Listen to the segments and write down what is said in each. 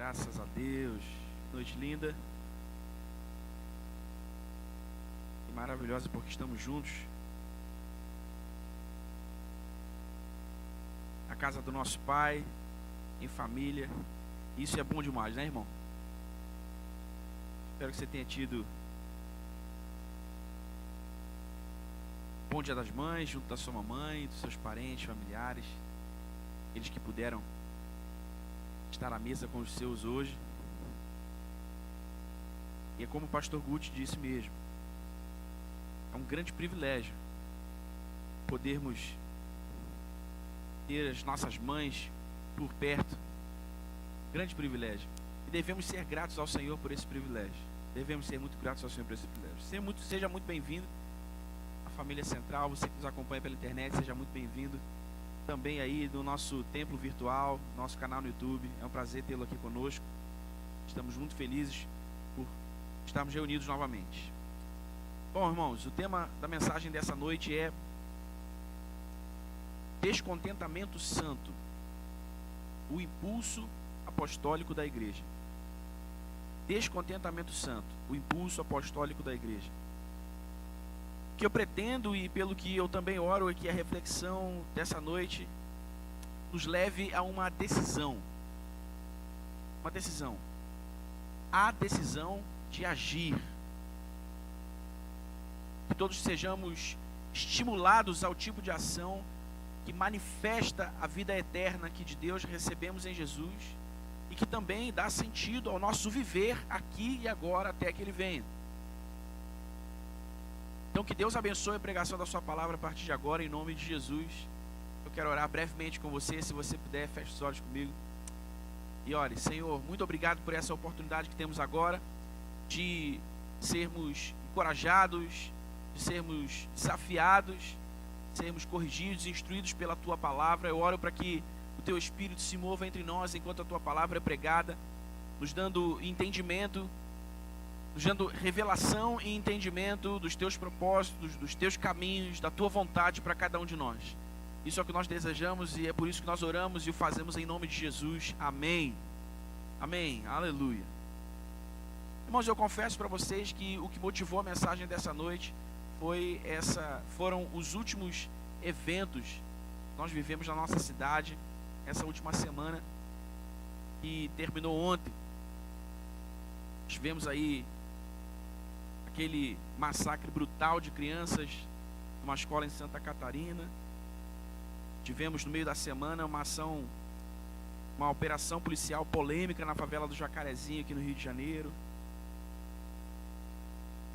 Graças a Deus. Noite linda e maravilhosa porque estamos juntos na casa do nosso Pai, em família. Isso é bom demais, né, irmão? Espero que você tenha tido um bom Dia das Mães, junto da sua mamãe, dos seus parentes, familiares, aqueles que puderam estar à mesa com os seus hoje. E é como o pastor Guti disse mesmo, é um grande privilégio podermos ter as nossas mães por perto. Grande privilégio. E devemos ser gratos ao Senhor por esse privilégio. Devemos ser muito gratos ao Senhor por esse privilégio. Seja muito bem-vindo à família Central. Você que nos acompanha pela internet, seja muito bem-vindo também aí no nosso templo virtual, nosso canal no YouTube. É um prazer tê-lo aqui conosco. Estamos muito felizes por estarmos reunidos novamente. Bom, irmãos, o tema da mensagem dessa noite é descontentamento santo, o impulso apostólico da igreja. Descontentamento santo, o impulso apostólico da igreja. O que eu pretendo, e pelo que eu também oro, é que a reflexão dessa noite nos leve a uma decisão. Uma decisão. A decisão de agir. Que todos sejamos estimulados ao tipo de ação que manifesta a vida eterna que de Deus recebemos em Jesus e que também dá sentido ao nosso viver aqui e agora até que Ele venha. Então que Deus abençoe a pregação da sua palavra a partir de agora, em nome de Jesus. Eu quero orar brevemente com você, se você puder, feche os olhos comigo. E ore: Senhor, muito obrigado por essa oportunidade que temos agora de sermos encorajados, de sermos desafiados, de sermos corrigidos, instruídos pela Tua palavra. Eu oro para que o Teu Espírito se mova entre nós enquanto a Tua palavra é pregada, nos dando entendimento, nos dando revelação e entendimento dos Teus propósitos, dos Teus caminhos, da Tua vontade para cada um de nós. Isso é o que nós desejamos e é por isso que nós oramos e o fazemos em nome de Jesus. Amém. Amém. Aleluia. Irmãos, eu confesso para vocês que o que motivou a mensagem dessa noite foram os últimos eventos que nós vivemos na nossa cidade, essa última semana que terminou ontem. Tivemos aí aquele massacre brutal de crianças numa escola em Santa Catarina. Tivemos no meio da semana uma operação policial polêmica na favela do Jacarezinho aqui no Rio de Janeiro.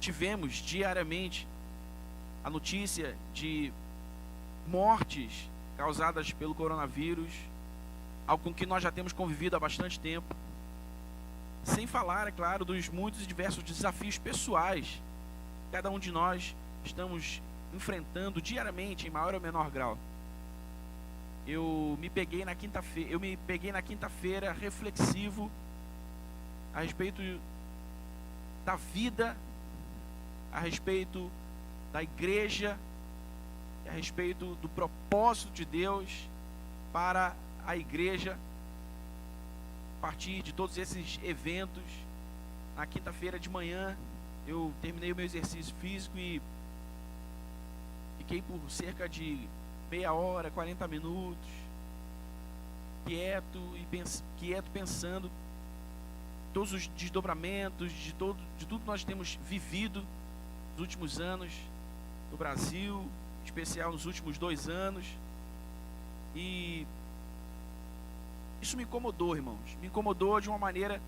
Tivemos diariamente a notícia de mortes causadas pelo coronavírus, algo com que nós já temos convivido há bastante tempo. Sem falar, é claro, dos muitos e diversos desafios pessoais que cada um de nós estamos enfrentando diariamente, em maior ou menor grau. Eu me peguei na quinta-feira reflexivo a respeito da vida, a respeito da igreja, a respeito do propósito de Deus para a igreja. A partir de todos esses eventos, na quinta-feira de manhã, eu terminei o meu exercício físico e fiquei por cerca de meia hora, 40 minutos, quieto pensando todos os desdobramentos de tudo que nós temos vivido nos últimos anos no Brasil, em especial nos últimos 2 anos. E isso me incomodou, irmãos. Me incomodou de uma maneira,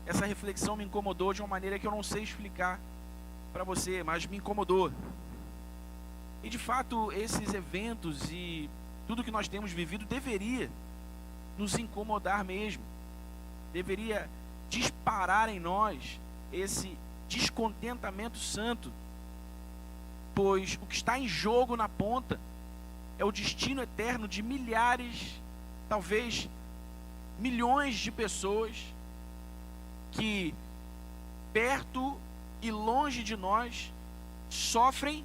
essa reflexão me incomodou de uma maneira que eu não sei explicar para você, mas me incomodou. E de fato, esses eventos e tudo que nós temos vivido deveria nos incomodar mesmo. Deveria disparar em nós esse descontentamento santo, pois o que está em jogo na ponta é o destino eterno de milhares, talvez milhões de pessoas que perto e longe de nós sofrem,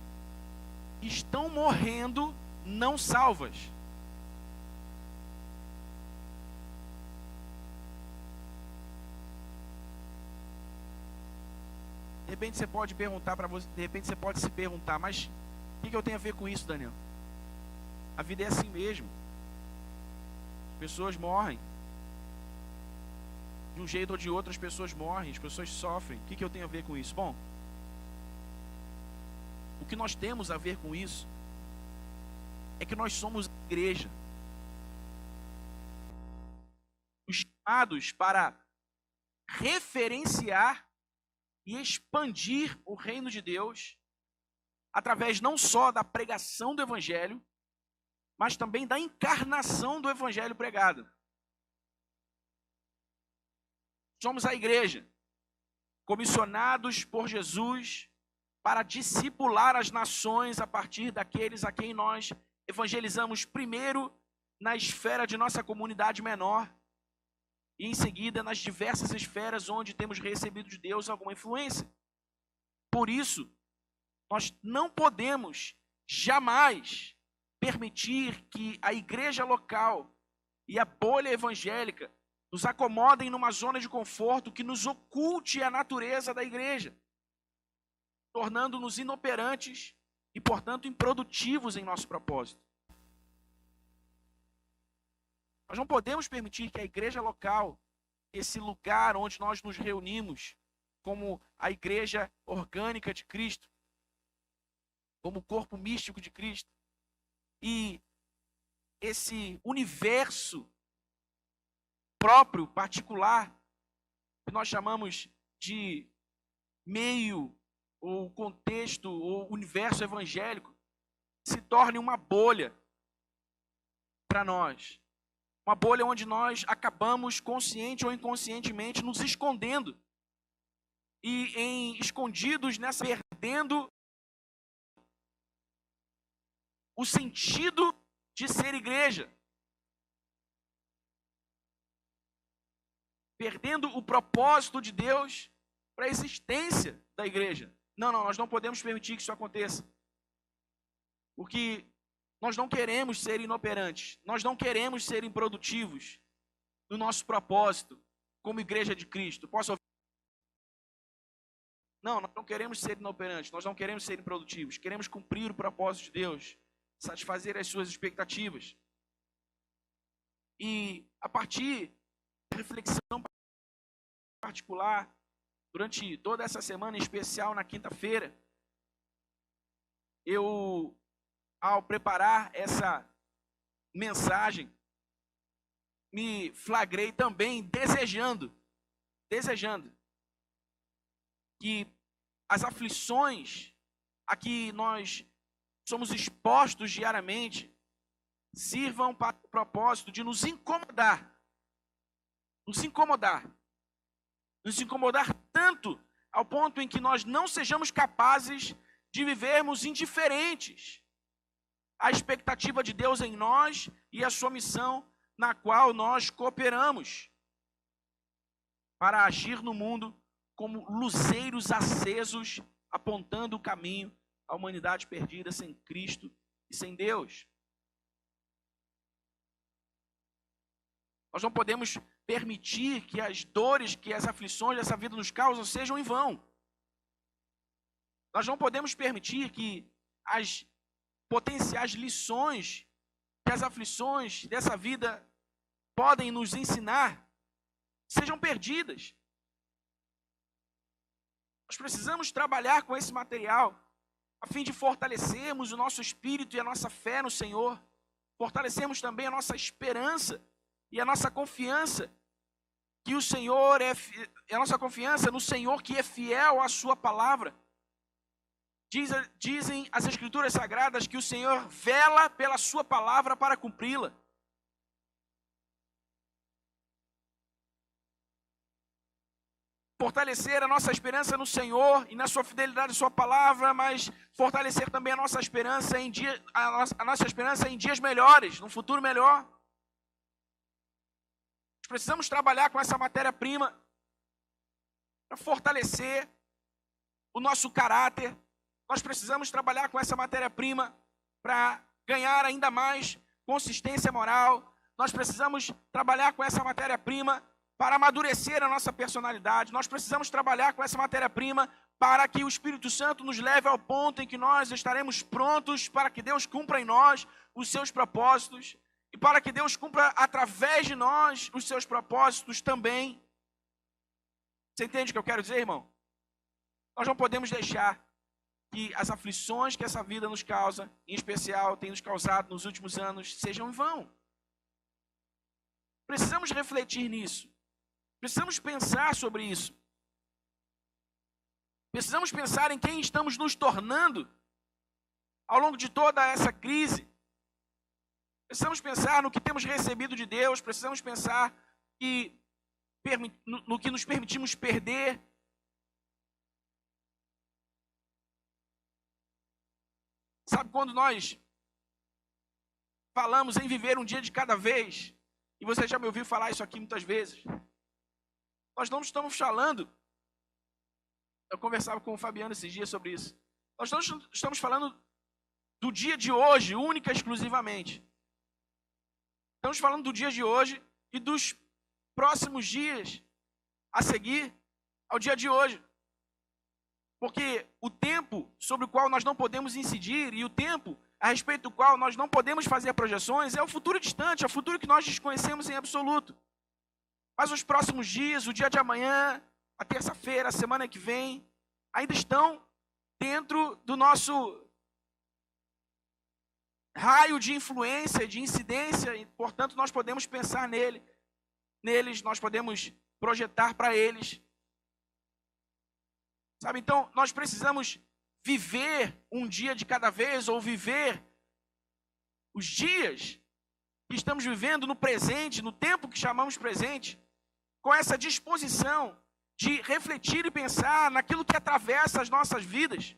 estão morrendo não salvas. repente você pode perguntar para você, de repente você pode se perguntar, mas o que eu tenho a ver com isso, Daniel? A vida é assim mesmo. As pessoas morrem. De um jeito ou de outro as pessoas morrem, as pessoas sofrem. O que eu tenho a ver com isso? Bom, o que nós temos a ver com isso é que nós somos igreja. Os chamados para referenciar e expandir o reino de Deus através não só da pregação do Evangelho, mas também da encarnação do Evangelho pregado. Somos a igreja, comissionados por Jesus para discipular as nações a partir daqueles a quem nós evangelizamos primeiro na esfera de nossa comunidade menor e em seguida nas diversas esferas onde temos recebido de Deus alguma influência. Por isso, nós não podemos jamais permitir que a igreja local e a bolha evangélica nos acomodem numa zona de conforto que nos oculte a natureza da igreja, tornando-nos inoperantes e, portanto, improdutivos em nosso propósito. Nós não podemos permitir que a igreja local, esse lugar onde nós nos reunimos como a igreja orgânica de Cristo, como o corpo místico de Cristo, e esse universo próprio, particular, que nós chamamos de meio, ou contexto, ou universo evangélico, se torne uma bolha para nós. Uma bolha onde nós acabamos, consciente ou inconscientemente, nos escondendo. E escondidos nessa, perdendo o sentido de ser igreja. Perdendo o propósito de Deus para a existência da igreja. Não, nós não podemos permitir que isso aconteça. Porque nós não queremos ser inoperantes. Nós não queremos ser improdutivos no nosso propósito como igreja de Cristo. Posso ouvir? Não, nós não queremos ser inoperantes. Nós não queremos ser improdutivos. Queremos cumprir o propósito de Deus. Satisfazer as suas expectativas. E a partir da reflexão particular, durante toda essa semana, em especial na quinta-feira, eu, ao preparar essa mensagem, me flagrei também desejando que as aflições a que nós somos expostos diariamente sirvam para o propósito de nos incomodar tanto ao ponto em que nós não sejamos capazes de vivermos indiferentes à expectativa de Deus em nós e à sua missão na qual nós cooperamos para agir no mundo como luzeiros acesos, apontando o caminho à humanidade perdida sem Cristo e sem Deus. Nós não podemos permitir que as dores, que as aflições dessa vida nos causam sejam em vão. Nós não podemos permitir que as potenciais lições que as aflições dessa vida podem nos ensinar sejam perdidas. Nós precisamos trabalhar com esse material a fim de fortalecermos o nosso espírito e a nossa fé no Senhor, fortalecermos também a nossa esperança e a nossa confiança que o Senhor a nossa confiança no Senhor que é fiel à sua palavra. Dizem as Escrituras Sagradas que o Senhor vela pela sua palavra para cumpri-la. Fortalecer a nossa esperança no Senhor e na sua fidelidade à sua palavra, mas fortalecer também a nossa esperança em dias melhores, num futuro melhor. Nós precisamos trabalhar com essa matéria-prima para fortalecer o nosso caráter. Nós precisamos trabalhar com essa matéria-prima para ganhar ainda mais consistência moral. Nós precisamos trabalhar com essa matéria-prima para amadurecer a nossa personalidade. Nós precisamos trabalhar com essa matéria-prima para que o Espírito Santo nos leve ao ponto em que nós estaremos prontos para que Deus cumpra em nós os seus propósitos e para que Deus cumpra através de nós os seus propósitos também. Você entende o que eu quero dizer, irmão? Nós não podemos deixar que as aflições que essa vida nos causa, em especial tem nos causado nos últimos anos, sejam em vão. Precisamos refletir nisso. Precisamos pensar sobre isso. Precisamos pensar em quem estamos nos tornando ao longo de toda essa crise. Precisamos pensar no que temos recebido de Deus. Precisamos pensar no que nos permitimos perder. Sabe quando nós falamos em viver um dia de cada vez, e você já me ouviu falar isso aqui muitas vezes, nós não estamos falando, eu conversava com o Fabiano esses dias sobre isso, nós não estamos falando do dia de hoje, única e exclusivamente. Estamos falando do dia de hoje e dos próximos dias a seguir ao dia de hoje. Porque o tempo sobre o qual nós não podemos incidir e o tempo a respeito do qual nós não podemos fazer projeções é o futuro distante, é o futuro que nós desconhecemos em absoluto. Mas os próximos dias, o dia de amanhã, a terça-feira, a semana que vem, ainda estão dentro do nosso raio de influência e de incidência, e, portanto, nós podemos pensar neles, nós podemos projetar para eles. Sabe, então, nós precisamos viver um dia de cada vez, ou viver os dias que estamos vivendo no presente, no tempo que chamamos presente, com essa disposição de refletir e pensar naquilo que atravessa as nossas vidas,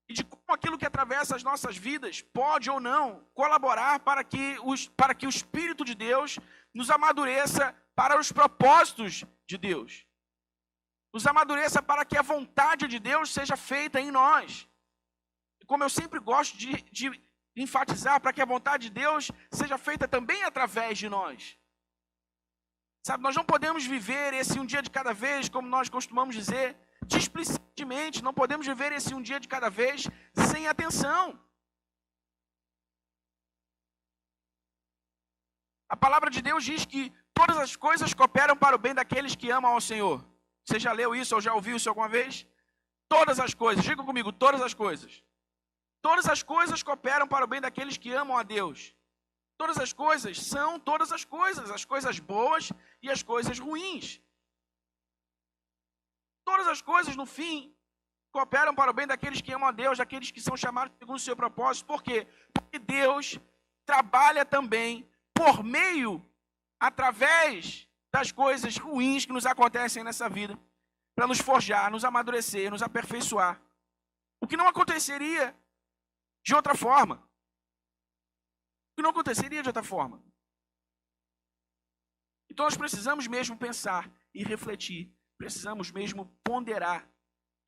e de como aquilo que atravessa as nossas vidas pode ou não colaborar para que o Espírito de Deus nos amadureça para os propósitos de Deus. Nos amadureça para que a vontade de Deus seja feita em nós. E como eu sempre gosto de enfatizar, para que a vontade de Deus seja feita também através de nós. Sabe, nós não podemos viver esse um dia de cada vez, como nós costumamos dizer, displicentemente. Não podemos viver esse um dia de cada vez sem atenção. A palavra de Deus diz que todas as coisas cooperam para o bem daqueles que amam ao Senhor. Você já leu isso ou já ouviu isso alguma vez? Todas as coisas, diga comigo, todas as coisas. Todas as coisas cooperam para o bem daqueles que amam a Deus. Todas as coisas são todas as coisas boas e as coisas ruins. Todas as coisas, no fim, cooperam para o bem daqueles que amam a Deus, daqueles que são chamados segundo o seu propósito. Por quê? Porque Deus trabalha também por meio, através das coisas ruins que nos acontecem nessa vida, para nos forjar, nos amadurecer, nos aperfeiçoar. O que não aconteceria de outra forma. O que não aconteceria de outra forma. Então nós precisamos mesmo pensar e refletir, precisamos mesmo ponderar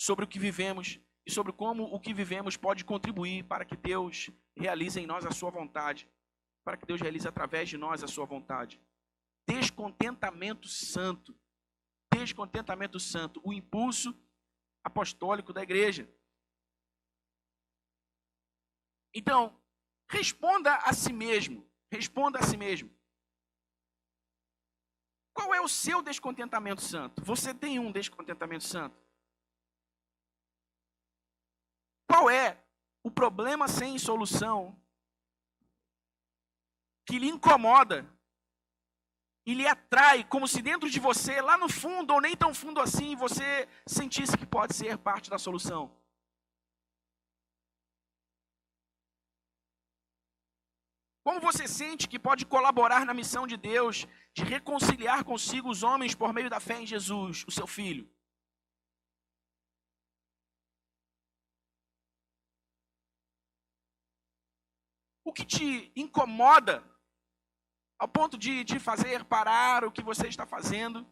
sobre o que vivemos e sobre como o que vivemos pode contribuir para que Deus realize em nós a sua vontade, para que Deus realize através de nós a sua vontade. Descontentamento santo, o impulso apostólico da igreja. Então, responda a si mesmo. Qual é o seu descontentamento santo? Você tem um descontentamento santo? Qual é o problema sem solução que lhe incomoda e lhe atrai, como se dentro de você, lá no fundo, ou nem tão fundo assim, você sentisse que pode ser parte da solução? Como você sente que pode colaborar na missão de Deus de reconciliar consigo os homens por meio da fé em Jesus, o seu Filho? O que te incomoda ao ponto de te fazer parar o que você está fazendo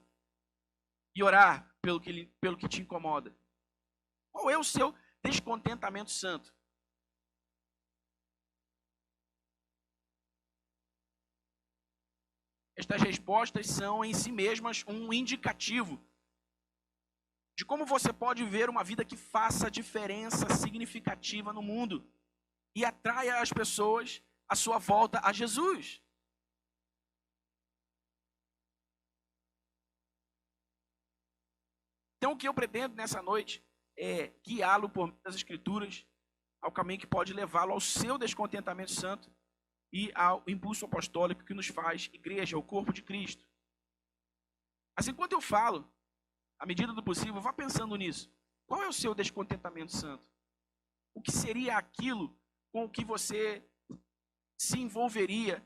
e orar pelo que te incomoda? Qual é o seu descontentamento santo? Estas respostas são em si mesmas um indicativo de como você pode viver uma vida que faça diferença significativa no mundo e atraia as pessoas à sua volta a Jesus. Então, o que eu pretendo nessa noite é guiá-lo por meio das Escrituras ao caminho que pode levá-lo ao seu descontentamento santo e ao impulso apostólico que nos faz igreja, o corpo de Cristo. Assim, enquanto eu falo, à medida do possível, vá pensando nisso. Qual é o seu descontentamento santo? O que seria aquilo com o que você se envolveria,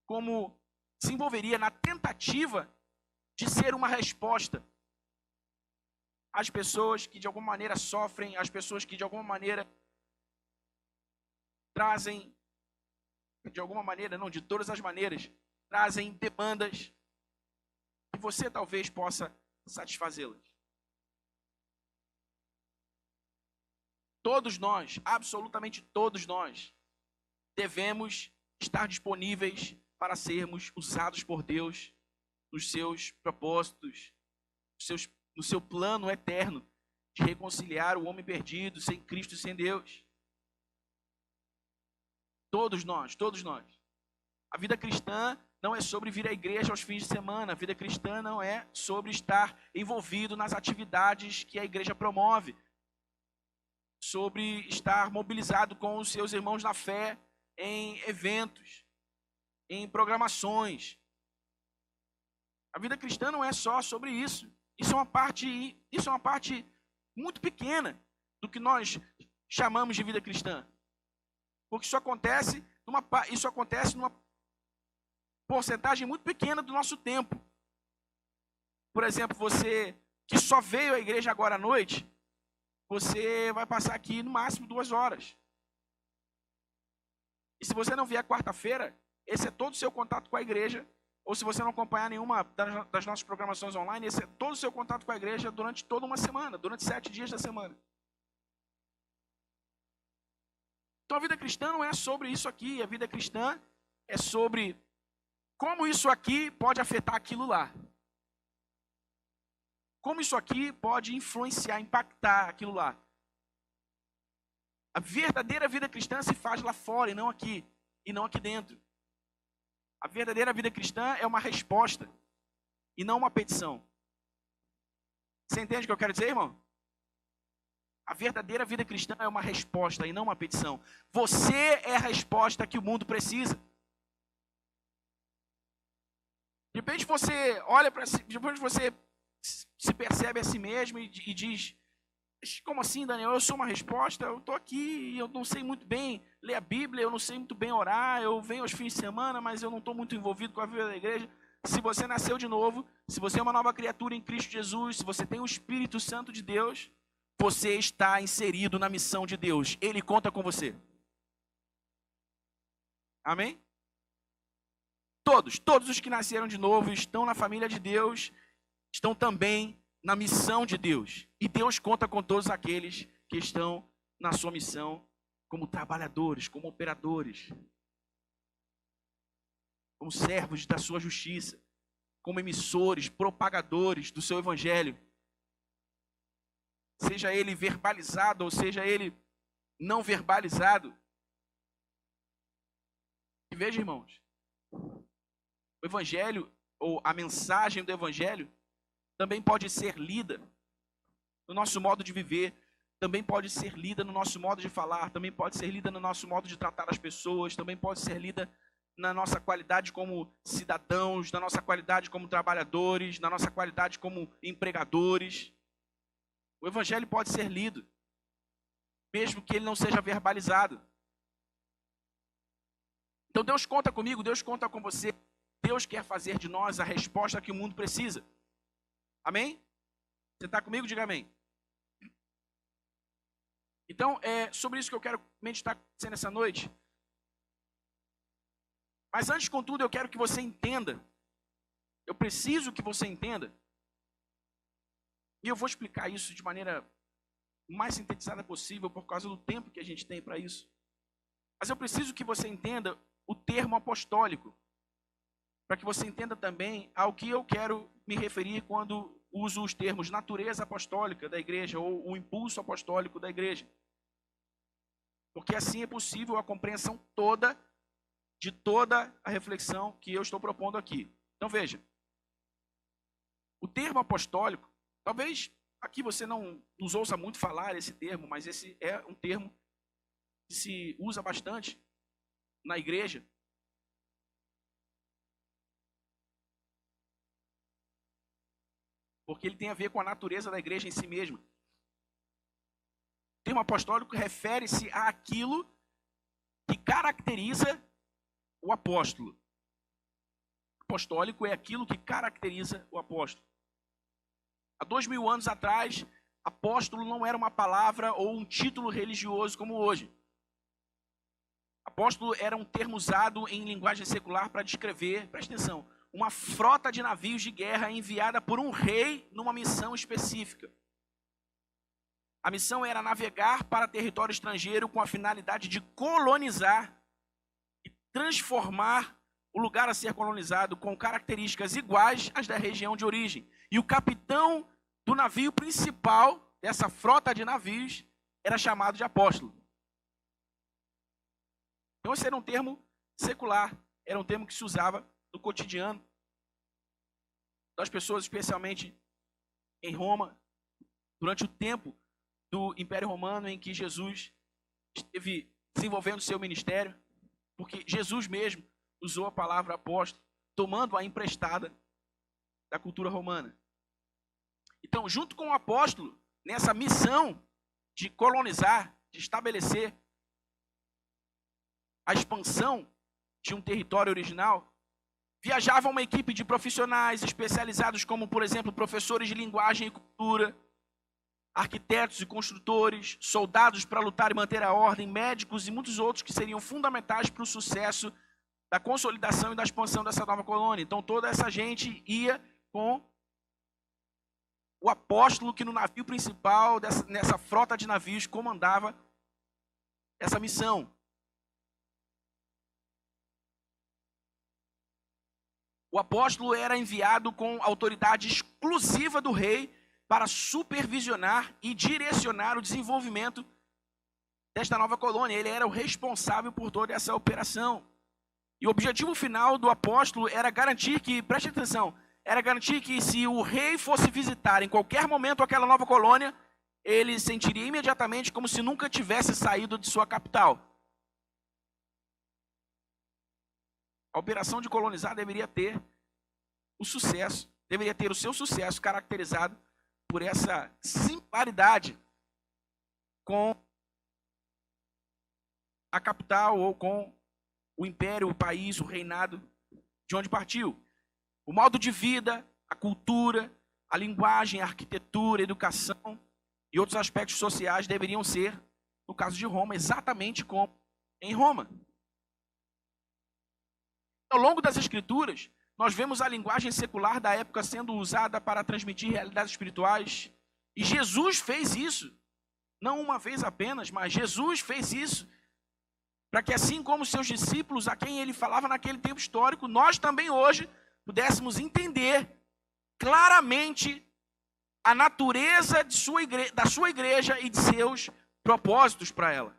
como se envolveria na tentativa de ser uma resposta às pessoas que de alguma maneira sofrem, às pessoas que de alguma maneira trazem, de alguma maneira, não, de todas as maneiras, trazem demandas que você talvez possa satisfazê-las. Todos nós, absolutamente todos nós, devemos estar disponíveis para sermos usados por Deus nos seus propósitos, no seu plano eterno de reconciliar o homem perdido sem Cristo e sem Deus. Todos nós, todos nós. A vida cristã não é sobre vir à igreja aos fins de semana. A vida cristã não é sobre estar envolvido nas atividades que a igreja promove, sobre estar mobilizado com os seus irmãos na fé em eventos, em programações. A vida cristã não é só sobre isso. Isso é uma parte muito pequena do que nós chamamos de vida cristã. Porque isso acontece numa porcentagem muito pequena do nosso tempo. Por exemplo, você que só veio à igreja agora à noite, você vai passar aqui no máximo 2 horas. E se você não vier quarta-feira, esse é todo o seu contato com a igreja. Ou se você não acompanhar nenhuma das nossas programações online, esse é todo o seu contato com a igreja durante toda uma semana, durante 7 dias da semana. Então a vida cristã não é sobre isso aqui. A vida cristã é sobre como isso aqui pode afetar aquilo lá. Como isso aqui pode influenciar, impactar aquilo lá. A verdadeira vida cristã se faz lá fora e não aqui dentro. A verdadeira vida cristã é uma resposta e não uma petição. Você entende o que eu quero dizer, irmão? A verdadeira vida cristã é uma resposta e não uma petição. Você é a resposta que o mundo precisa. De repente você olha para si, depois você se percebe a si mesmo e diz: como assim, Daniel? Eu sou uma resposta, eu estou aqui, eu não sei muito bem ler a Bíblia, eu não sei muito bem orar, eu venho aos fins de semana, mas eu não estou muito envolvido com a vida da igreja. Se você nasceu de novo, se você é uma nova criatura em Cristo Jesus, se você tem o Espírito Santo de Deus, você está inserido na missão de Deus. Ele conta com você. Amém? Todos os que nasceram de novo estão na família de Deus, estão também na missão de Deus. E Deus conta com todos aqueles que estão na sua missão como trabalhadores, como operadores, como servos da sua justiça, como emissores, propagadores do seu evangelho. Seja ele verbalizado ou seja ele não verbalizado. E veja, irmãos, o evangelho ou a mensagem do evangelho também pode ser lida no nosso modo de viver, também pode ser lida no nosso modo de falar, também pode ser lida no nosso modo de tratar as pessoas, também pode ser lida na nossa qualidade como cidadãos, na nossa qualidade como trabalhadores, na nossa qualidade como empregadores. O evangelho pode ser lido, mesmo que ele não seja verbalizado. Então Deus conta comigo, Deus conta com você. Deus quer fazer de nós a resposta que o mundo precisa. Amém? Você está comigo? Diga amém. Então, é sobre isso que eu quero meditar com você nessa noite. Mas antes, contudo, eu quero que você entenda. Eu preciso que você entenda. E eu vou explicar isso de maneira mais sintetizada possível por causa do tempo que a gente tem para isso. Mas eu preciso que você entenda o termo apostólico, para que você entenda também ao que eu quero me referir quando uso os termos natureza apostólica da igreja ou o impulso apostólico da igreja. Porque assim é possível a compreensão toda de toda a reflexão que eu estou propondo aqui. Então veja, o termo apostólico, talvez aqui você não nos ouça muito falar esse termo, mas esse é um termo que se usa bastante na igreja. Porque ele tem a ver com a natureza da igreja em si mesma. O termo apostólico refere-se àquilo que caracteriza o apóstolo. Apostólico é aquilo que caracteriza o apóstolo. Há 2000 anos atrás, apóstolo não era uma palavra ou um título religioso como hoje. Apóstolo era um termo usado em linguagem secular para descrever, presta atenção, uma frota de navios de guerra enviada por um rei numa missão específica. A missão era navegar para território estrangeiro com a finalidade de colonizar e transformar o lugar a ser colonizado com características iguais às da região de origem. E o capitão do navio principal dessa frota de navios era chamado de apóstolo. Então esse era um termo secular, era um termo que se usava no cotidiano das pessoas, especialmente em Roma, durante o tempo do Império Romano em que Jesus esteve desenvolvendo seu ministério, porque Jesus mesmo usou a palavra apóstolo, tomando-a emprestada da cultura romana. Então, junto com o apóstolo, nessa missão de colonizar, de estabelecer a expansão de um território original, viajava uma equipe de profissionais especializados como, por exemplo, professores de linguagem e cultura, arquitetos e construtores, soldados para lutar e manter a ordem, médicos e muitos outros que seriam fundamentais para o sucesso da consolidação e da expansão dessa nova colônia. Então toda essa gente ia com o apóstolo que no navio principal, nessa frota de navios, comandava essa missão. O apóstolo era enviado com autoridade exclusiva do rei para supervisionar e direcionar o desenvolvimento desta nova colônia. Ele era o responsável por toda essa operação. E o objetivo final do apóstolo era garantir que, preste atenção, era garantir que se o rei fosse visitar em qualquer momento aquela nova colônia, ele sentiria imediatamente como se nunca tivesse saído de sua capital. A operação de colonizar deveria ter o sucesso, deveria ter o seu sucesso caracterizado por essa similaridade com a capital ou com o império, o país, o reinado de onde partiu. O modo de vida, a cultura, a linguagem, a arquitetura, a educação e outros aspectos sociais deveriam ser, no caso de Roma, exatamente como em Roma. Ao longo das Escrituras, nós vemos a linguagem secular da época sendo usada para transmitir realidades espirituais. E Jesus fez isso. Não uma vez apenas, mas Jesus fez isso. Para que assim como seus discípulos, a quem ele falava naquele tempo histórico, nós também hoje pudéssemos entender claramente a natureza da sua igreja e de seus propósitos para ela.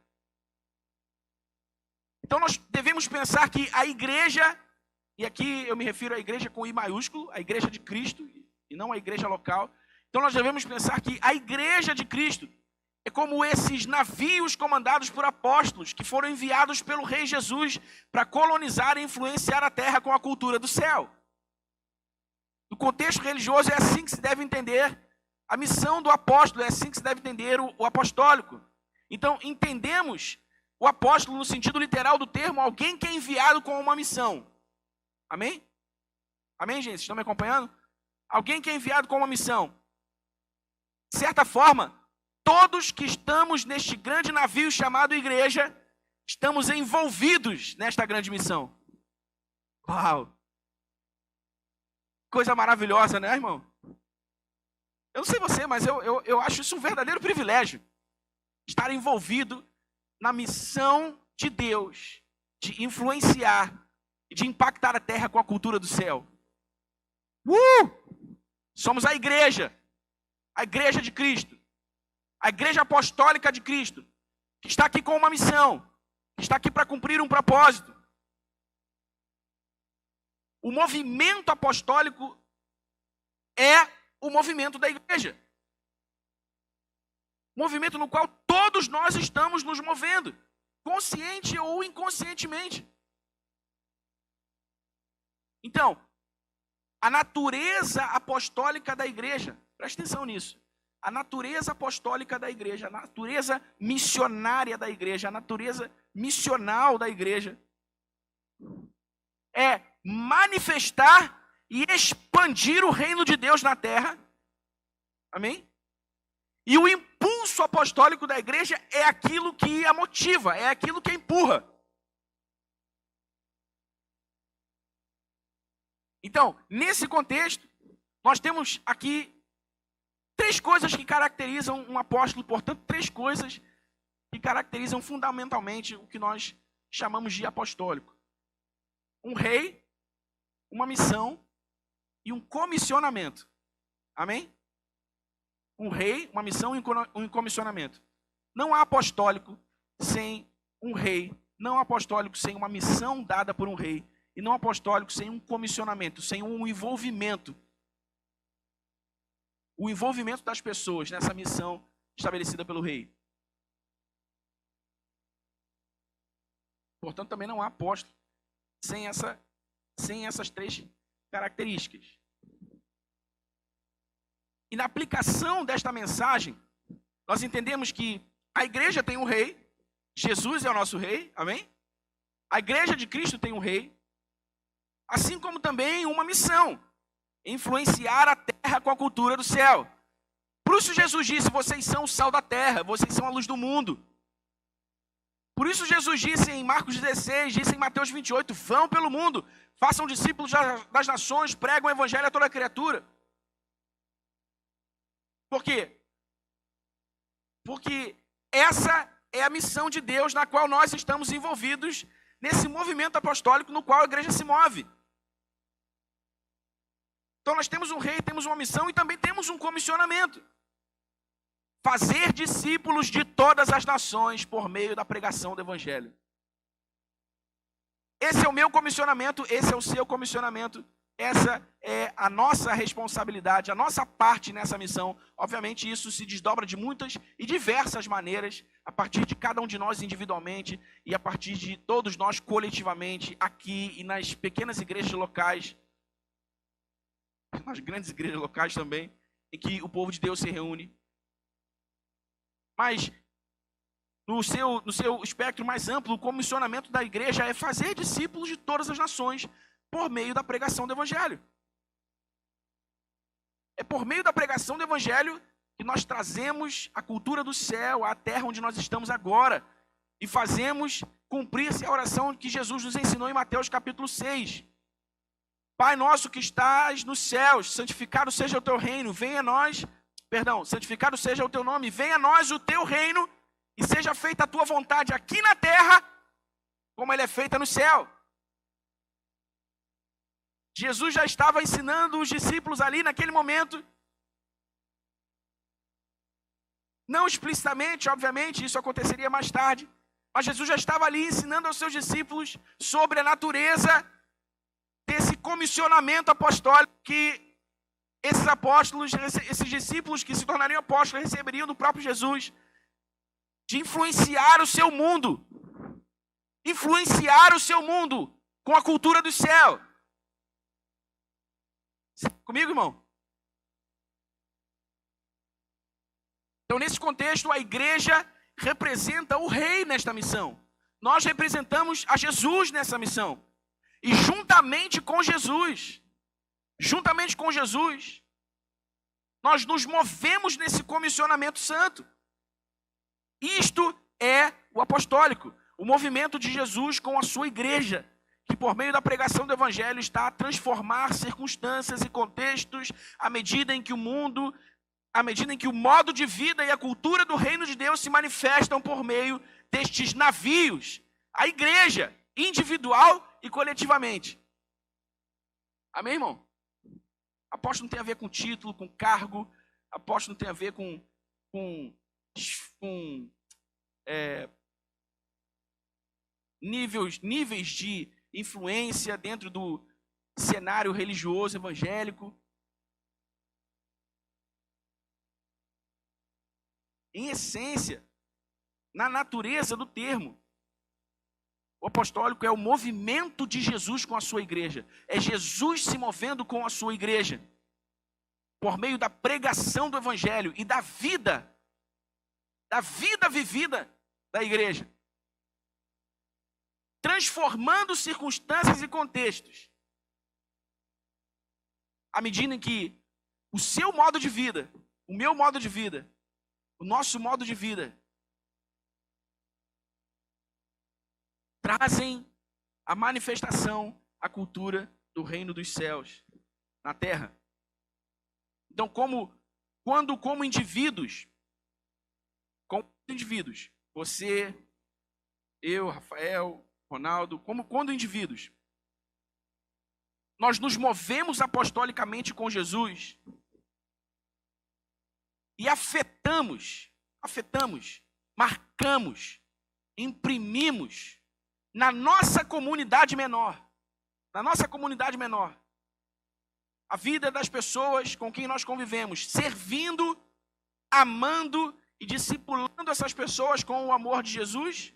Então nós devemos pensar que a igreja, e aqui eu me refiro à igreja com I maiúsculo, a igreja de Cristo, e não a igreja local. Então nós devemos pensar que a igreja de Cristo é como esses navios comandados por apóstolos que foram enviados pelo rei Jesus para colonizar e influenciar a terra com a cultura do céu. No contexto religioso é assim que se deve entender a missão do apóstolo, é assim que se deve entender o apostólico. Então entendemos o apóstolo no sentido literal do termo, alguém que é enviado com uma missão. Amém? Amém, gente? Vocês estão me acompanhando? Alguém que é enviado com uma missão. De certa forma, todos que estamos neste grande navio chamado igreja, estamos envolvidos nesta grande missão. Uau! Coisa maravilhosa, né, irmão? Eu não sei você, mas eu acho isso um verdadeiro privilégio. Estar envolvido na missão de Deus, de influenciar e de impactar a terra com a cultura do céu. Somos a igreja de Cristo, a igreja apostólica de Cristo, que está aqui com uma missão, que está aqui para cumprir um propósito. O movimento apostólico é o movimento da igreja. Movimento no qual todos nós estamos nos movendo, consciente ou inconscientemente. Então, a natureza apostólica da igreja, presta atenção nisso. A natureza apostólica da igreja, a natureza missionária da igreja, a natureza missional da igreja é manifestar e expandir o reino de Deus na terra. Amém? E o impulso apostólico da igreja é aquilo que a motiva, é aquilo que a empurra. Então, nesse contexto, nós temos aqui 3 coisas que caracterizam um apóstolo, portanto, 3 coisas que caracterizam fundamentalmente o que nós chamamos de apostólico. Um rei, uma missão e um comissionamento. Amém? Um rei, uma missão e um comissionamento. Não há apostólico sem um rei, não há apostólico sem uma missão dada por um rei, e não apostólico sem um comissionamento, sem um envolvimento. O envolvimento das pessoas nessa missão estabelecida pelo rei. Portanto, também não há apóstolo sem essas 3 características. E na aplicação desta mensagem, nós entendemos que a igreja tem um rei, Jesus é o nosso rei, amém? A igreja de Cristo tem um rei, assim como também uma missão, influenciar a terra com a cultura do céu. Por isso Jesus disse, vocês são o sal da terra, vocês são a luz do mundo. Por isso Jesus disse em Marcos 16, disse em Mateus 28, vão pelo mundo, façam discípulos das nações, pregam o evangelho a toda criatura. Por quê? Porque essa é a missão de Deus na qual nós estamos envolvidos nesse movimento apostólico no qual a igreja se move. Então nós temos um rei, temos uma missão e também temos um comissionamento. Fazer discípulos de todas as nações por meio da pregação do evangelho. Esse é o meu comissionamento, esse é o seu comissionamento. Essa é a nossa responsabilidade, a nossa parte nessa missão. Obviamente isso se desdobra de muitas e diversas maneiras, a partir de cada um de nós individualmente e a partir de todos nós coletivamente, aqui e nas pequenas igrejas locais, nas grandes igrejas locais também, em que o povo de Deus se reúne. Mas no seu espectro mais amplo, o comissionamento da igreja é fazer discípulos de todas as nações, por meio da pregação do evangelho. É por meio da pregação do evangelho que nós trazemos a cultura do céu, à terra onde nós estamos agora, e fazemos cumprir-se a oração que Jesus nos ensinou em Mateus capítulo 6. Pai nosso que estás nos céus, santificado seja o teu reino, santificado seja o teu nome, venha a nós o teu reino, e seja feita a tua vontade aqui na terra, como ela é feita no céu. Jesus já estava ensinando os discípulos ali naquele momento. Não explicitamente, obviamente, isso aconteceria mais tarde. Mas Jesus já estava ali ensinando aos seus discípulos sobre a natureza desse comissionamento apostólico que esses apóstolos, esses discípulos que se tornariam apóstolos, receberiam do próprio Jesus. De influenciar o seu mundo. Influenciar o seu mundo com a cultura do céu. Comigo, irmão? Então, nesse contexto, a igreja representa o rei nesta missão. Nós representamos a Jesus nessa missão. E juntamente com Jesus, nós nos movemos nesse comissionamento santo. Isto é o apostólico, o movimento de Jesus com a sua igreja, que por meio da pregação do evangelho está a transformar circunstâncias e contextos à medida em que o modo de vida e a cultura do reino de Deus se manifestam por meio destes navios, a igreja, individual e coletivamente. Amém, irmão? Apóstolo não tem a ver com título, com cargo. Apóstolo não tem a ver com níveis de influência dentro do cenário religioso evangélico. Em essência, na natureza do termo, o apostólico é o movimento de Jesus com a sua igreja. É Jesus se movendo com a sua igreja, por meio da pregação do evangelho e da vida vivida da igreja, transformando circunstâncias e contextos, à medida em que o seu modo de vida, o meu modo de vida, o nosso modo de vida, trazem a manifestação, a cultura do reino dos céus na terra. Então, como indivíduos, você, eu, Rafael, Ronaldo, quando indivíduos, nós nos movemos apostolicamente com Jesus e afetamos, marcamos, imprimimos na nossa comunidade menor, a vida das pessoas com quem nós convivemos, servindo, amando e discipulando essas pessoas com o amor de Jesus,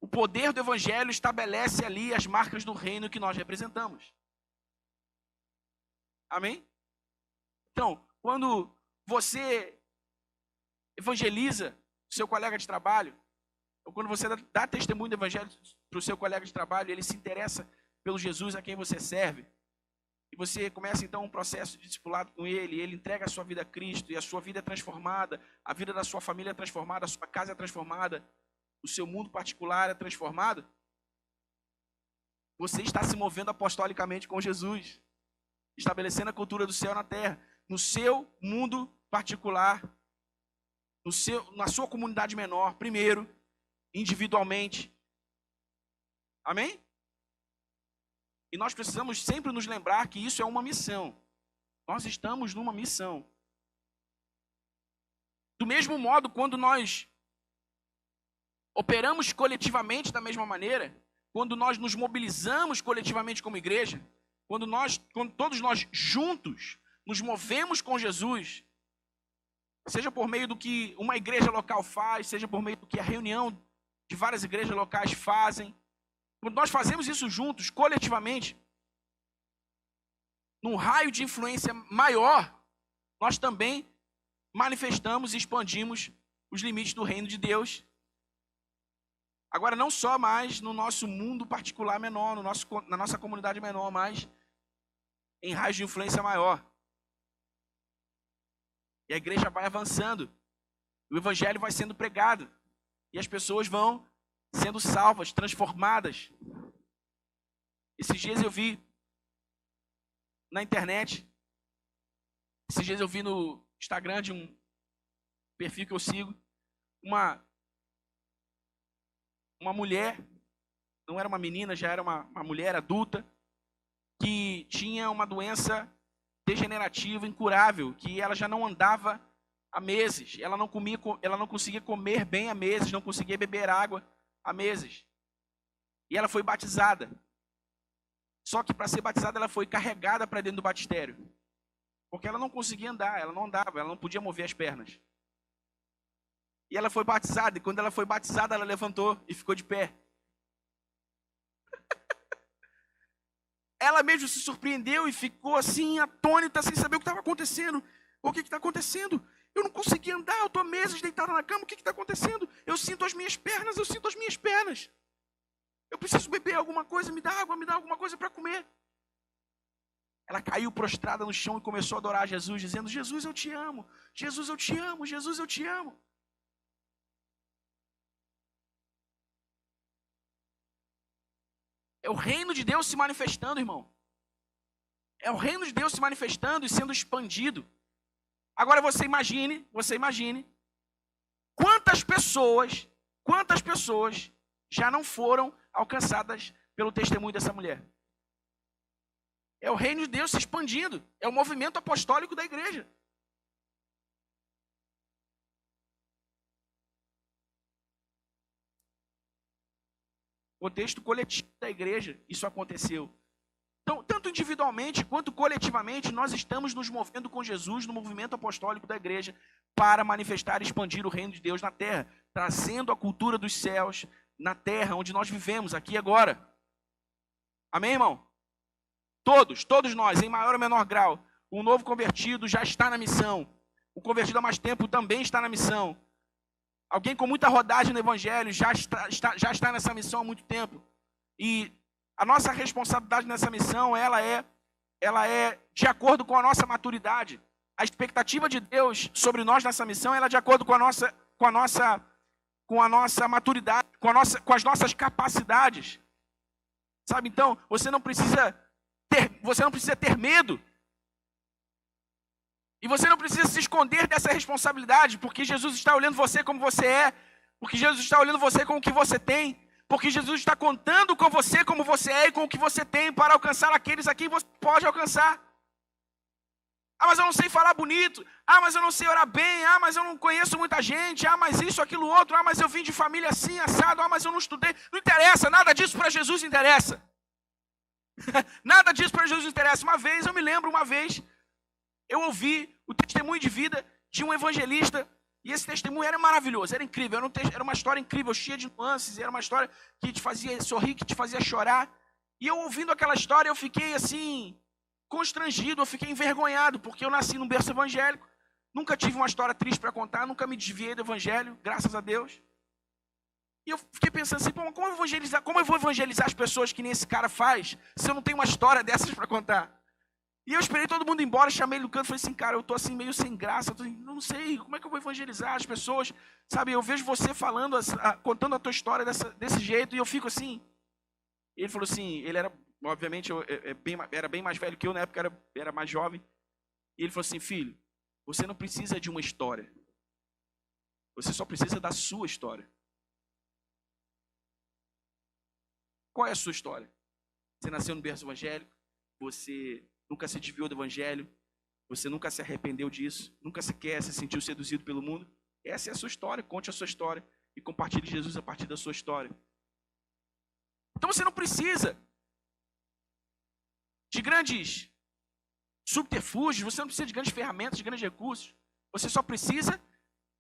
o poder do evangelho estabelece ali as marcas do reino que nós representamos. Amém? Então, quando você evangeliza o seu colega de trabalho, ou quando você dá testemunho do evangelho para o seu colega de trabalho, ele se interessa pelo Jesus a quem você serve, e você começa então um processo de discipulado com ele, e ele entrega a sua vida a Cristo, e a sua vida é transformada, a vida da sua família é transformada, a sua casa é transformada, o seu mundo particular é transformado, você está se movendo apostolicamente com Jesus, estabelecendo a cultura do céu na terra, no seu mundo particular, na sua comunidade menor, primeiro, individualmente. Amém? E nós precisamos sempre nos lembrar que isso é uma missão. Nós estamos numa missão. Do mesmo modo, quando nós operamos coletivamente da mesma maneira, quando nós nos mobilizamos coletivamente como igreja, quando todos nós juntos nos movemos com Jesus, seja por meio do que uma igreja local faz, seja por meio do que a reunião de várias igrejas locais fazem, quando nós fazemos isso juntos, coletivamente, num raio de influência maior, nós também manifestamos e expandimos os limites do reino de Deus. Agora, não só mais no nosso mundo particular menor, na nossa comunidade menor, mas em raios de influência maior. E a igreja vai avançando, o evangelho vai sendo pregado, e as pessoas vão sendo salvas, transformadas. Esses dias eu vi na internet, esses dias eu vi no Instagram de um perfil que eu sigo, uma mulher, não era uma menina, já era uma mulher adulta, que tinha uma doença degenerativa, incurável, que ela já não andava há meses, ela não conseguia comer bem há meses, não conseguia beber água há meses. E ela foi batizada. Só que para ser batizada ela foi carregada para dentro do batistério. Porque ela não conseguia andar, ela não andava, ela não podia mover as pernas. E ela foi batizada, e quando ela foi batizada, ela levantou e ficou de pé. Ela mesmo se surpreendeu e ficou assim, atônita, sem saber o que estava acontecendo. O que está acontecendo? Eu não consegui andar, eu estou meses deitada na cama, o que está acontecendo? Eu sinto as minhas pernas. Eu preciso beber alguma coisa, me dá água, me dá alguma coisa para comer. Ela caiu prostrada no chão e começou a adorar Jesus, dizendo: Jesus, eu te amo, Jesus, eu te amo, Jesus, eu te amo. É o reino de Deus se manifestando, irmão. É o reino de Deus se manifestando e sendo expandido. Agora você imagine quantas pessoas já não foram alcançadas pelo testemunho dessa mulher. É o reino de Deus se expandindo. É o movimento apostólico da igreja. Contexto coletivo da igreja, isso aconteceu. Então, tanto individualmente quanto coletivamente, nós estamos nos movendo com Jesus no movimento apostólico da igreja para manifestar e expandir o reino de Deus na terra, trazendo a cultura dos céus na terra onde nós vivemos, aqui e agora. Amém, irmão? Todos nós, em maior ou menor grau. O novo convertido já está na missão. O convertido há mais tempo também está na missão. Alguém com muita rodagem no evangelho já está nessa missão há muito tempo. E a nossa responsabilidade nessa missão, ela é de acordo com a nossa maturidade. A expectativa de Deus sobre nós nessa missão, ela é de acordo com a nossa maturidade, com as nossas capacidades. Sabe, então, você não precisa ter medo. E você não precisa se esconder dessa responsabilidade, porque Jesus está olhando você como você é, porque Jesus está olhando você com o que você tem, porque Jesus está contando com você como você é e com o que você tem para alcançar aqueles a quem você pode alcançar. Ah, mas eu não sei falar bonito. Ah, mas eu não sei orar bem. Ah, mas eu não conheço muita gente. Ah, mas isso, aquilo, outro. Ah, mas eu vim de família assim, assado. Ah, mas eu não estudei. Não interessa, nada disso para Jesus interessa. Nada disso para Jesus interessa. Eu me lembro uma vez, eu ouvi o testemunho de vida de um evangelista, e esse testemunho era maravilhoso, era incrível, era uma história incrível, cheia de nuances, era uma história que te fazia sorrir, que te fazia chorar. E eu ouvindo aquela história, eu fiquei assim, constrangido, eu fiquei envergonhado, porque eu nasci num berço evangélico, nunca tive uma história triste para contar, nunca me desviei do evangelho, graças a Deus. E eu fiquei pensando assim, pô, como eu vou evangelizar as pessoas que nem esse cara faz, se eu não tenho uma história dessas para contar? E eu esperei todo mundo ir embora, chamei ele no canto e falei assim, cara, eu tô assim meio sem graça, não sei, como é que eu vou evangelizar as pessoas? Sabe, eu vejo você falando, contando a tua história desse jeito, e eu fico assim. E ele falou assim, ele era, obviamente, era bem mais velho que eu, na época era mais jovem. E ele falou assim, filho, você não precisa de uma história. Você só precisa da sua história. Qual é a sua história? Você nasceu no berço evangélico, você nunca se desviou do evangelho, você nunca se arrependeu disso, nunca sequer se sentiu seduzido pelo mundo. Essa é a sua história, conte a sua história e compartilhe Jesus a partir da sua história. Então você não precisa de grandes subterfúgios, você não precisa de grandes ferramentas, de grandes recursos. Você só precisa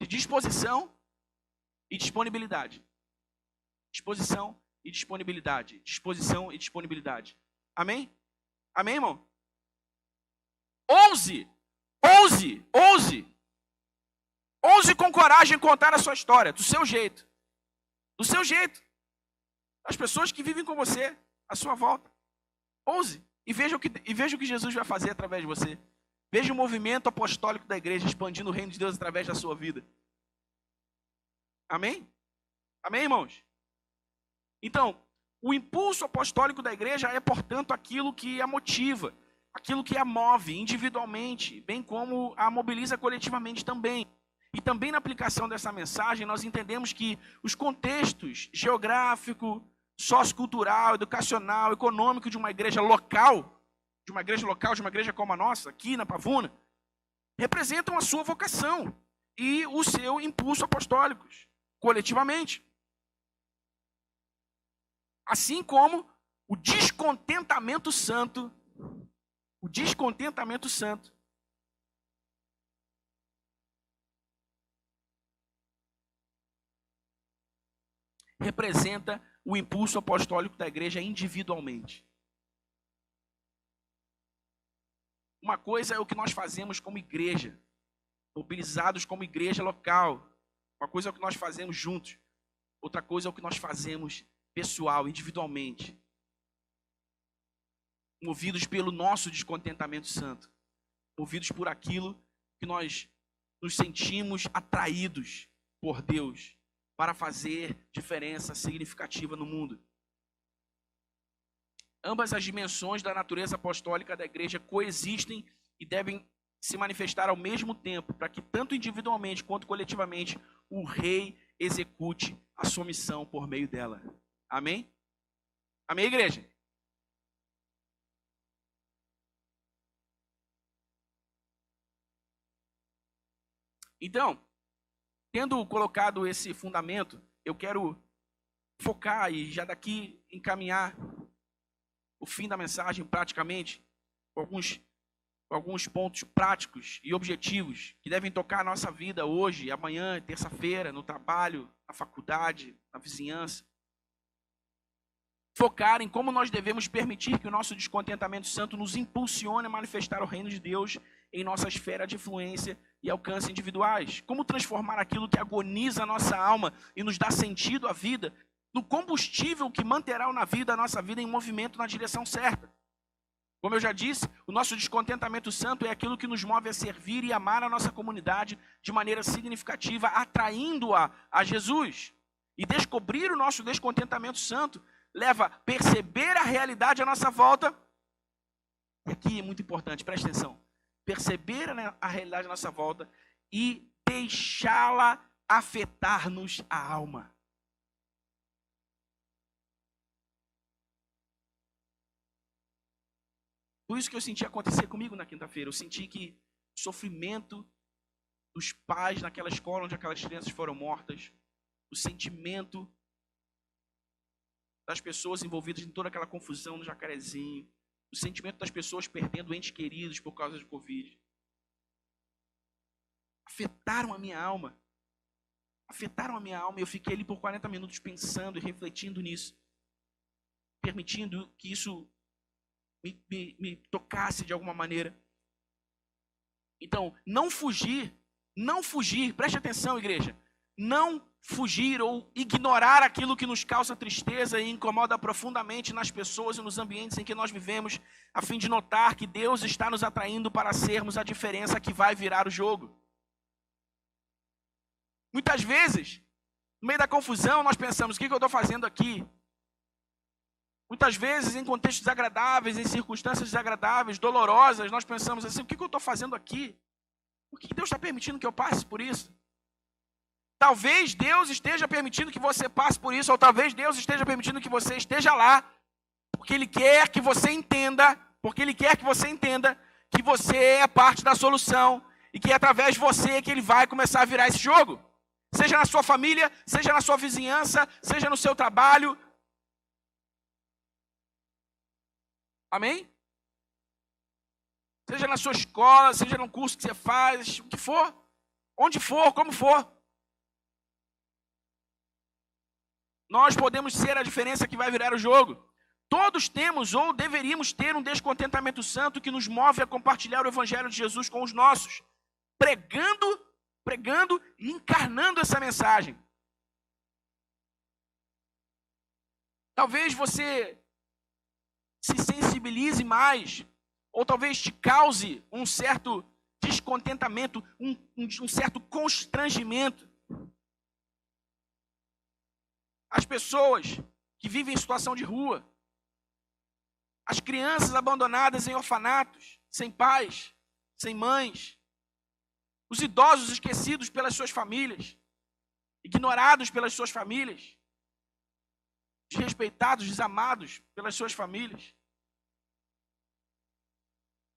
de disposição e disponibilidade. Disposição e disponibilidade. Disposição e disponibilidade. Amém? Amém, irmão? Ouse com coragem contar a sua história, do seu jeito. Do seu jeito. As pessoas que vivem com você, à sua volta. Ouse. E veja o que Jesus vai fazer através de você. Veja o movimento apostólico da igreja expandindo o reino de Deus através da sua vida. Amém? Amém, irmãos? Então, o impulso apostólico da igreja é, portanto, aquilo que a motiva, aquilo que a move individualmente, bem como a mobiliza coletivamente também. E também na aplicação dessa mensagem, nós entendemos que os contextos geográfico, sociocultural, educacional, econômico de uma igreja local, de uma igreja como a nossa, aqui na Pavuna, representam a sua vocação e o seu impulso apostólico, coletivamente. Assim como o descontentamento santo representa o impulso apostólico da igreja individualmente. Uma coisa é o que nós fazemos como igreja, mobilizados como igreja local. Uma coisa é o que nós fazemos juntos. Outra coisa é o que nós fazemos pessoal, individualmente. Movidos pelo nosso descontentamento santo. Movidos por aquilo que nós nos sentimos atraídos por Deus para fazer diferença significativa no mundo. Ambas as dimensões da natureza apostólica da igreja coexistem e devem se manifestar ao mesmo tempo, para que tanto individualmente quanto coletivamente o rei execute a sua missão por meio dela. Amém? Amém, igreja? Então, tendo colocado esse fundamento, eu quero focar e já daqui encaminhar o fim da mensagem praticamente, com alguns pontos práticos e objetivos que devem tocar a nossa vida hoje, amanhã, terça-feira, no trabalho, na faculdade, na vizinhança. Focar em como nós devemos permitir que o nosso descontentamento santo nos impulsione a manifestar o reino de Deus em nossa esfera de influência e alcance individuais. Como transformar aquilo que agoniza a nossa alma e nos dá sentido à vida no combustível que manterá na vida a nossa vida em movimento na direção certa. Como eu já disse, o nosso descontentamento santo é aquilo que nos move a servir e amar a nossa comunidade de maneira significativa, atraindo-a a Jesus. E descobrir o nosso descontentamento santo leva a perceber a realidade à nossa volta. E aqui é muito importante, preste atenção. Perceber a realidade à nossa volta e deixá-la afetar-nos a alma. Foi isso que eu senti acontecer comigo na quinta-feira. Eu senti que o sofrimento dos pais naquela escola onde aquelas crianças foram mortas, o sentimento das pessoas envolvidas em toda aquela confusão no Jacarezinho, o sentimento das pessoas perdendo entes queridos por causa de Covid, afetaram a minha alma. Afetaram a minha alma e eu fiquei ali por 40 minutos pensando e refletindo nisso, permitindo que isso me tocasse de alguma maneira. Então, não fugir, preste atenção, igreja, não fugir ou ignorar aquilo que nos causa tristeza e incomoda profundamente nas pessoas e nos ambientes em que nós vivemos, a fim de notar que Deus está nos atraindo para sermos a diferença que vai virar o jogo. Muitas vezes, no meio da confusão, nós pensamos, o que eu estou fazendo aqui? Muitas vezes, em contextos desagradáveis, em circunstâncias desagradáveis, dolorosas, nós pensamos assim, o que eu estou fazendo aqui? Por que Deus está permitindo que eu passe por isso? Talvez Deus esteja permitindo que você passe por isso, ou talvez Deus esteja permitindo que você esteja lá, porque Ele quer que você entenda, que você é parte da solução, e que é através de você que Ele vai começar a virar esse jogo. Seja na sua família, seja na sua vizinhança, seja no seu trabalho. Amém? Seja na sua escola, seja no curso que você faz, o que for, onde for, como for. Nós podemos ser a diferença que vai virar o jogo. Todos temos ou deveríamos ter um descontentamento santo que nos move a compartilhar o Evangelho de Jesus com os nossos, pregando e encarnando essa mensagem. Talvez você se sensibilize mais, ou talvez te cause um certo descontentamento, um certo constrangimento. As pessoas que vivem em situação de rua, as crianças abandonadas em orfanatos, sem pais, sem mães, os idosos esquecidos pelas suas famílias, ignorados pelas suas famílias, desrespeitados, desamados pelas suas famílias,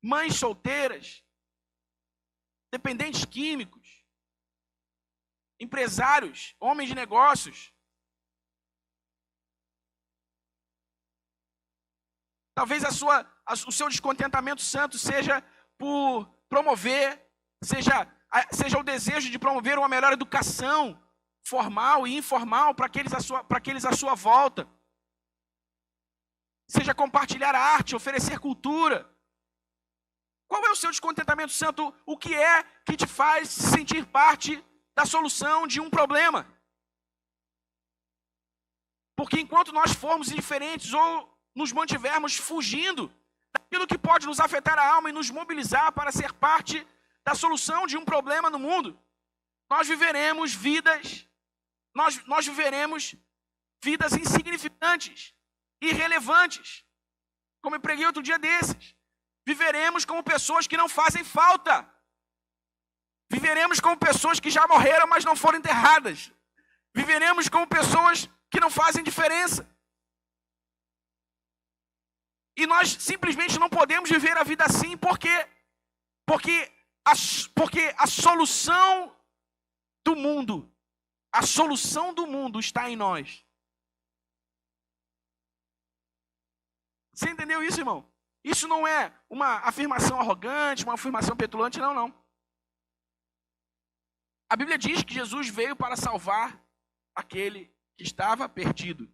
mães solteiras, dependentes químicos, empresários, homens de negócios. Talvez o seu descontentamento santo seja por promover, seja o desejo de promover uma melhor educação formal e informal para aqueles à sua volta. Seja compartilhar a arte, oferecer cultura. Qual é o seu descontentamento santo? O que é que te faz se sentir parte da solução de um problema? Porque enquanto nós formos indiferentes ou nos mantivermos fugindo daquilo que pode nos afetar a alma e nos mobilizar para ser parte da solução de um problema no mundo, nós viveremos vidas insignificantes, irrelevantes. Como eu preguei outro dia desses. Viveremos como pessoas que não fazem falta. Viveremos como pessoas que já morreram, mas não foram enterradas. Viveremos como pessoas que não fazem diferença. E nós simplesmente não podemos viver a vida assim, porque a solução do mundo, a solução do mundo está em nós. Você entendeu isso, irmão? Isso não é uma afirmação arrogante, uma afirmação petulante, não, não. A Bíblia diz que Jesus veio para salvar aquele que estava perdido.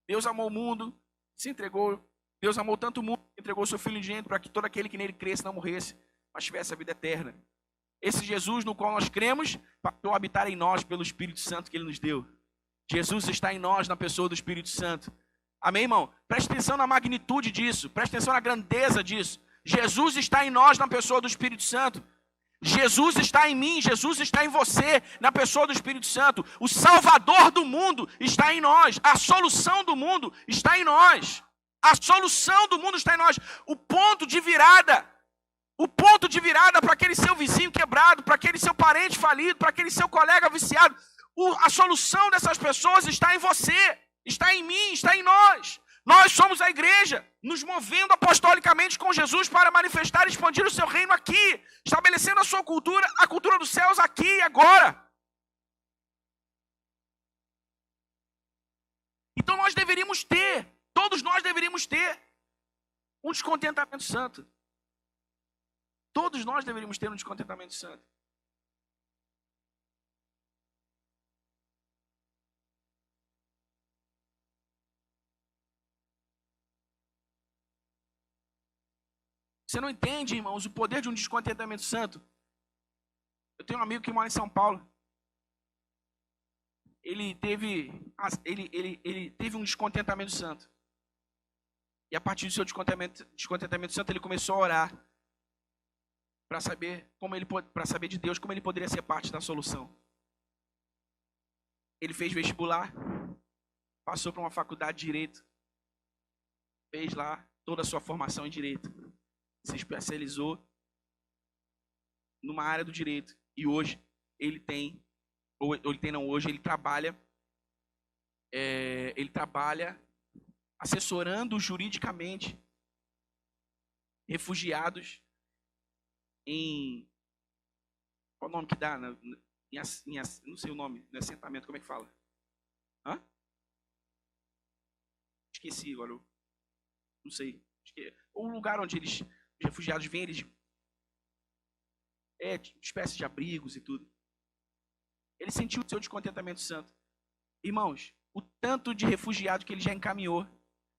Deus amou o mundo, se entregou. Deus amou tanto o mundo, que entregou seu Filho unigênito para que todo aquele que nele cresce não morresse, mas tivesse a vida eterna. Esse Jesus no qual nós cremos, passou a habitar em nós pelo Espírito Santo que Ele nos deu. Jesus está em nós na pessoa do Espírito Santo. Amém, irmão? Preste atenção na magnitude disso. Preste atenção na grandeza disso. Jesus está em nós na pessoa do Espírito Santo. Jesus está em mim, Jesus está em você, na pessoa do Espírito Santo. O Salvador do mundo está em nós. A solução do mundo está em nós. A solução do mundo está em nós. O ponto de virada para aquele seu vizinho quebrado, para aquele seu parente falido, para aquele seu colega viciado. A solução dessas pessoas está em você, está em mim, está em nós. Nós somos a igreja, nos movendo apostolicamente com Jesus para manifestar e expandir o seu reino aqui, estabelecendo a sua cultura, a cultura dos céus aqui e agora. Então nós deveríamos ter, todos nós deveríamos ter, um descontentamento santo. Todos nós deveríamos ter um descontentamento santo. Você não entende, irmãos, o poder de um descontentamento santo? Eu tenho um amigo que mora em São Paulo. Ele teve um descontentamento santo. E a partir do seu descontentamento santo, ele começou a orar para saber de Deus como ele poderia ser parte da solução. Ele fez vestibular, passou para uma faculdade de Direito, fez lá toda a sua formação em Direito, se especializou numa área do direito e hoje ele trabalha assessorando juridicamente refugiados em, qual o nome que dá? Não sei o nome, no assentamento, como é que fala? Hã? Esqueci agora, não sei. O lugar onde os refugiados vêm, espécie de abrigos e tudo. Ele sentiu o seu descontentamento santo. Irmãos, o tanto de refugiado que ele já encaminhou,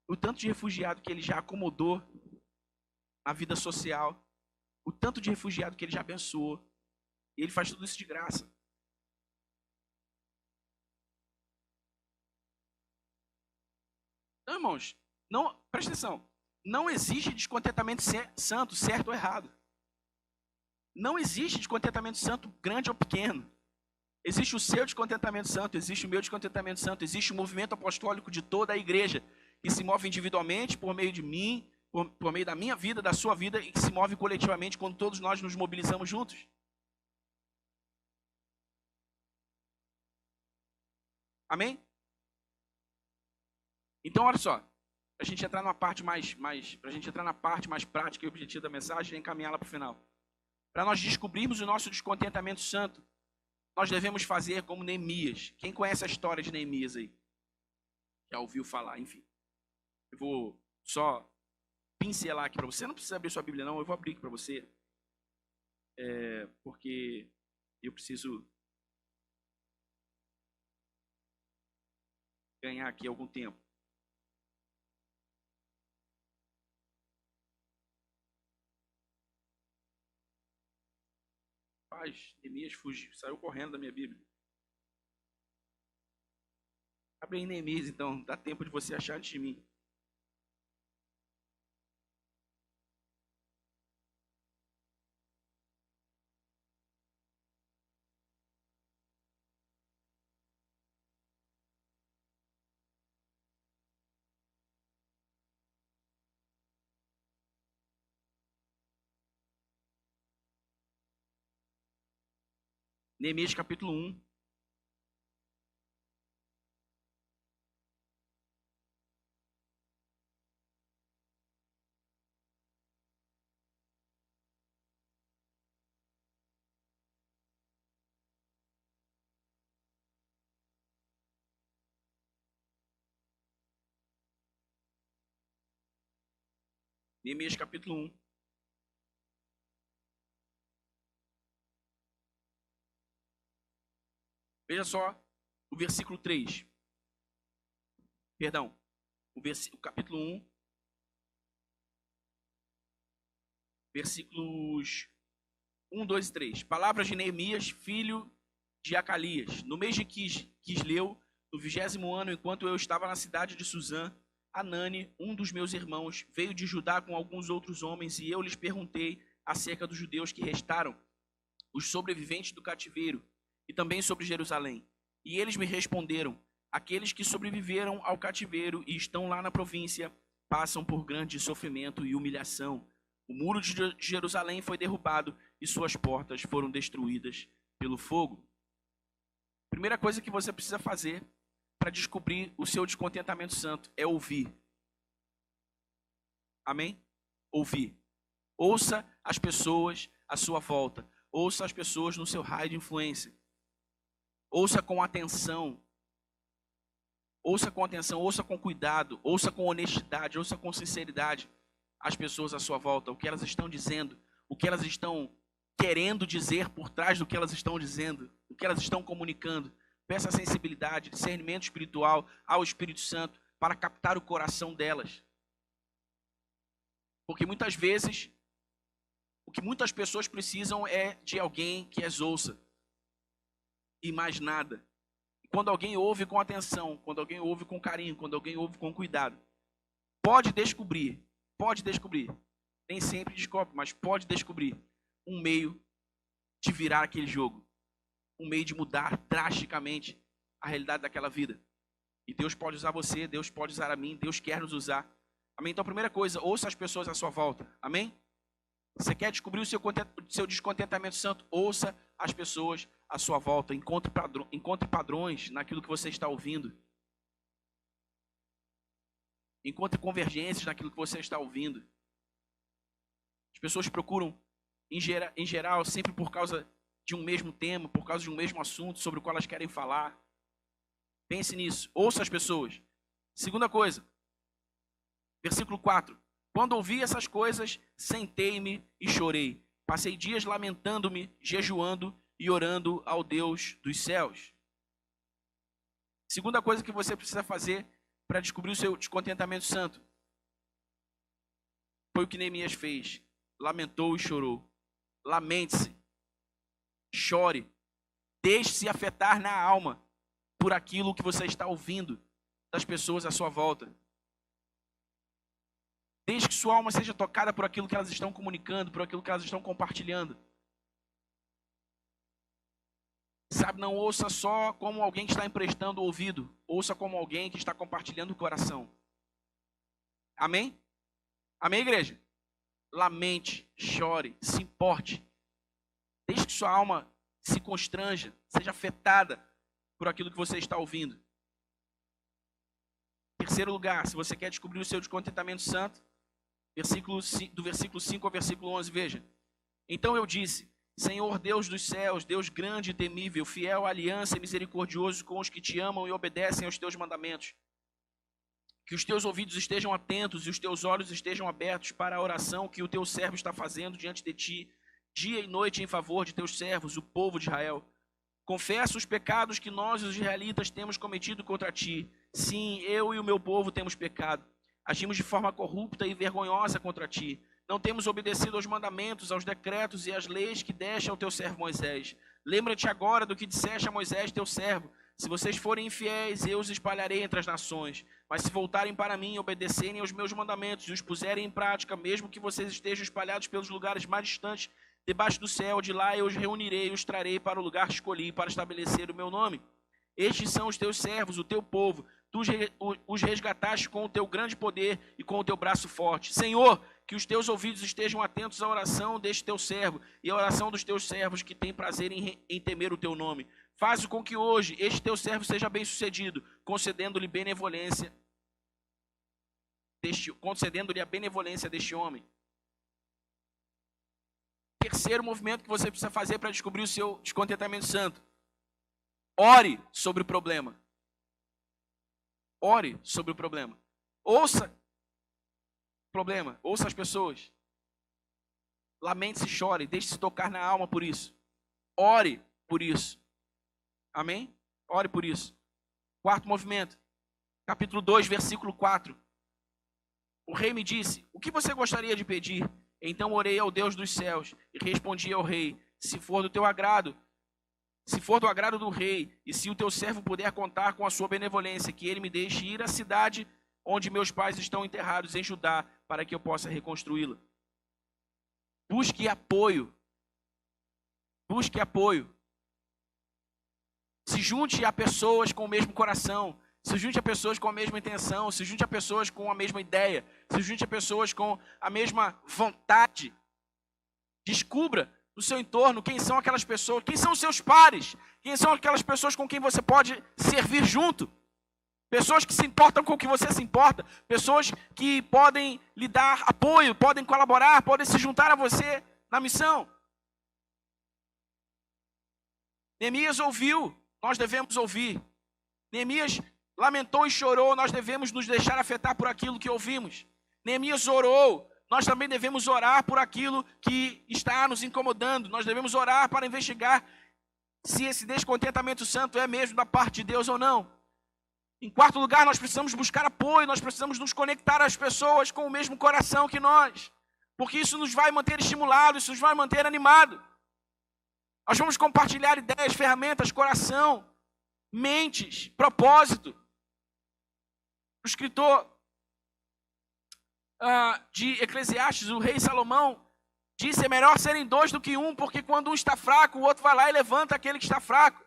o tanto de refugiado que ele já acomodou na vida social, o tanto de refugiado que ele já abençoou, e ele faz tudo isso de graça. Então, irmãos, presta atenção. Não existe descontentamento santo, certo ou errado. Não existe descontentamento santo grande ou pequeno. Existe o seu descontentamento santo, existe o meu descontentamento santo, existe o movimento apostólico de toda a igreja, que se move individualmente por meio de mim, por meio da minha vida, da sua vida, e que se move coletivamente quando todos nós nos mobilizamos juntos. Amém? Então, olha só. Para a gente entrar na parte mais prática e objetiva da mensagem e encaminhá-la para o final. Para nós descobrirmos o nosso descontentamento santo, nós devemos fazer como Neemias. Quem conhece a história de Neemias aí? Já ouviu falar, enfim. Eu vou só pincelar aqui para você. Não precisa abrir sua Bíblia, não. Eu vou abrir aqui para você. Porque eu preciso ganhar aqui algum tempo. Neemias fugiu, saiu correndo da minha Bíblia. Abre aí Neemias, então, dá tempo de você achar antes de mim. Neemias capítulo 1. Neemias capítulo 1. Veja só o versículo 3. Perdão, o capítulo 1, versículos 1, 2 e 3. Palavras de Neemias, filho de Acalias. No mês de Quisleu, no 20º ano, enquanto eu estava na cidade de Suzã, Anani, um dos meus irmãos, veio de Judá com alguns outros homens, e eu lhes perguntei acerca dos judeus que restaram, os sobreviventes do cativeiro, e também sobre Jerusalém. E eles me responderam: aqueles que sobreviveram ao cativeiro e estão lá na província passam por grande sofrimento e humilhação. O muro de Jerusalém foi derrubado e suas portas foram destruídas pelo fogo. Primeira coisa que você precisa fazer para descobrir o seu descontentamento santo é ouvir. Amém? Ouvir. Ouça as pessoas à sua volta. Ouça as pessoas no seu raio de influência. Ouça com atenção. Ouça com atenção, ouça com cuidado, ouça com honestidade, ouça com sinceridade as pessoas à sua volta, o que elas estão dizendo, o que elas estão querendo dizer por trás do que elas estão dizendo, o que elas estão comunicando. Peça sensibilidade, discernimento espiritual ao Espírito Santo para captar o coração delas. Porque muitas vezes, o que muitas pessoas precisam é de alguém que as ouça. E mais nada. Quando alguém ouve com atenção, quando alguém ouve com carinho, quando alguém ouve com cuidado, pode descobrir, nem sempre descobre, mas pode descobrir um meio de virar aquele jogo, um meio de mudar drasticamente a realidade daquela vida. E Deus pode usar você, Deus pode usar a mim, Deus quer nos usar. Amém? Então, a primeira coisa, ouça as pessoas à sua volta. Amém? Você quer descobrir o seu descontentamento santo? Ouça as pessoas à sua volta. Encontre padrões naquilo que você está ouvindo. Encontre convergências naquilo que você está ouvindo. As pessoas procuram, em geral, sempre por causa de um mesmo tema, por causa de um mesmo assunto sobre o qual elas querem falar. Pense nisso. Ouça as pessoas. Segunda coisa, versículo 4. Quando ouvi essas coisas, sentei-me e chorei. Passei dias lamentando-me, jejuando e orando ao Deus dos céus. Segunda coisa que você precisa fazer para descobrir o seu descontentamento santo foi o que Neemias fez. Lamentou e chorou. Lamente-se. Chore. Deixe-se afetar na alma por aquilo que você está ouvindo das pessoas à sua volta. Desde que sua alma seja tocada por aquilo que elas estão comunicando, por aquilo que elas estão compartilhando. Sabe, não ouça só como alguém que está emprestando o ouvido. Ouça como alguém que está compartilhando o coração. Amém? Amém, igreja? Lamente, chore, se importe. Desde que sua alma se constranja, seja afetada por aquilo que você está ouvindo. Terceiro lugar, se você quer descobrir o seu descontentamento santo, do versículo 5 ao versículo 11, veja. Então eu disse: Senhor Deus dos céus, Deus grande e temível, fiel à aliança e misericordioso com os que te amam e obedecem aos teus mandamentos. Que os teus ouvidos estejam atentos e os teus olhos estejam abertos para a oração que o teu servo está fazendo diante de ti, dia e noite em favor de teus servos, o povo de Israel. Confesso os pecados que nós, os israelitas, temos cometido contra ti. Sim, eu e o meu povo temos pecado. Agimos de forma corrupta e vergonhosa contra ti. Não temos obedecido aos mandamentos, aos decretos e às leis que deste ao teu servo Moisés. Lembra-te agora do que disseste a Moisés, teu servo. Se vocês forem infiéis, eu os espalharei entre as nações. Mas se voltarem para mim e obedecerem aos meus mandamentos e os puserem em prática, mesmo que vocês estejam espalhados pelos lugares mais distantes, debaixo do céu, de lá eu os reunirei e os trarei para o lugar que escolhi para estabelecer o meu nome. Estes são os teus servos, o teu povo. Tu os resgataste com o teu grande poder e com o teu braço forte. Senhor, que os teus ouvidos estejam atentos à oração deste teu servo e à oração dos teus servos que têm prazer em temer o teu nome. Faz com que hoje este teu servo seja bem-sucedido, concedendo-lhe a benevolência deste homem. Terceiro movimento que você precisa fazer para descobrir o seu descontentamento santo. Ore sobre o problema. Ore sobre o problema. Ouça problema. Ouça as pessoas. Lamente-se, chore, deixe-se tocar na alma por isso. Ore por isso. Amém? Ore por isso. Quarto movimento. Capítulo 2, versículo 4. O rei me disse: o que você gostaria de pedir? Então orei ao Deus dos céus e respondi ao rei: se for do teu agrado, se for do agrado do rei, e se o teu servo puder contar com a sua benevolência, que ele me deixe ir à cidade onde meus pais estão enterrados em Judá, para que eu possa reconstruí-la. Busque apoio. Busque apoio. Se junte a pessoas com o mesmo coração. Se junte a pessoas com a mesma intenção. Se junte a pessoas com a mesma ideia. Se junte a pessoas com a mesma vontade. Descubra no seu entorno quem são aquelas pessoas, quem são os seus pares, quem são aquelas pessoas com quem você pode servir junto. Pessoas que se importam com o que você se importa. Pessoas que podem lhe dar apoio, podem colaborar, podem se juntar a você na missão. Neemias ouviu, nós devemos ouvir. Neemias lamentou e chorou, nós devemos nos deixar afetar por aquilo que ouvimos. Neemias orou, nós também devemos orar por aquilo que está nos incomodando. Nós devemos orar para investigar se esse descontentamento santo é mesmo da parte de Deus ou não. Em quarto lugar, nós precisamos buscar apoio, nós precisamos nos conectar às pessoas com o mesmo coração que nós, porque isso nos vai manter estimulados, isso nos vai manter animados. Nós vamos compartilhar ideias, ferramentas, coração, mentes, propósito. O escritor de Eclesiastes, o rei Salomão, disse: é melhor serem dois do que um, porque quando um está fraco, o outro vai lá e levanta aquele que está fraco.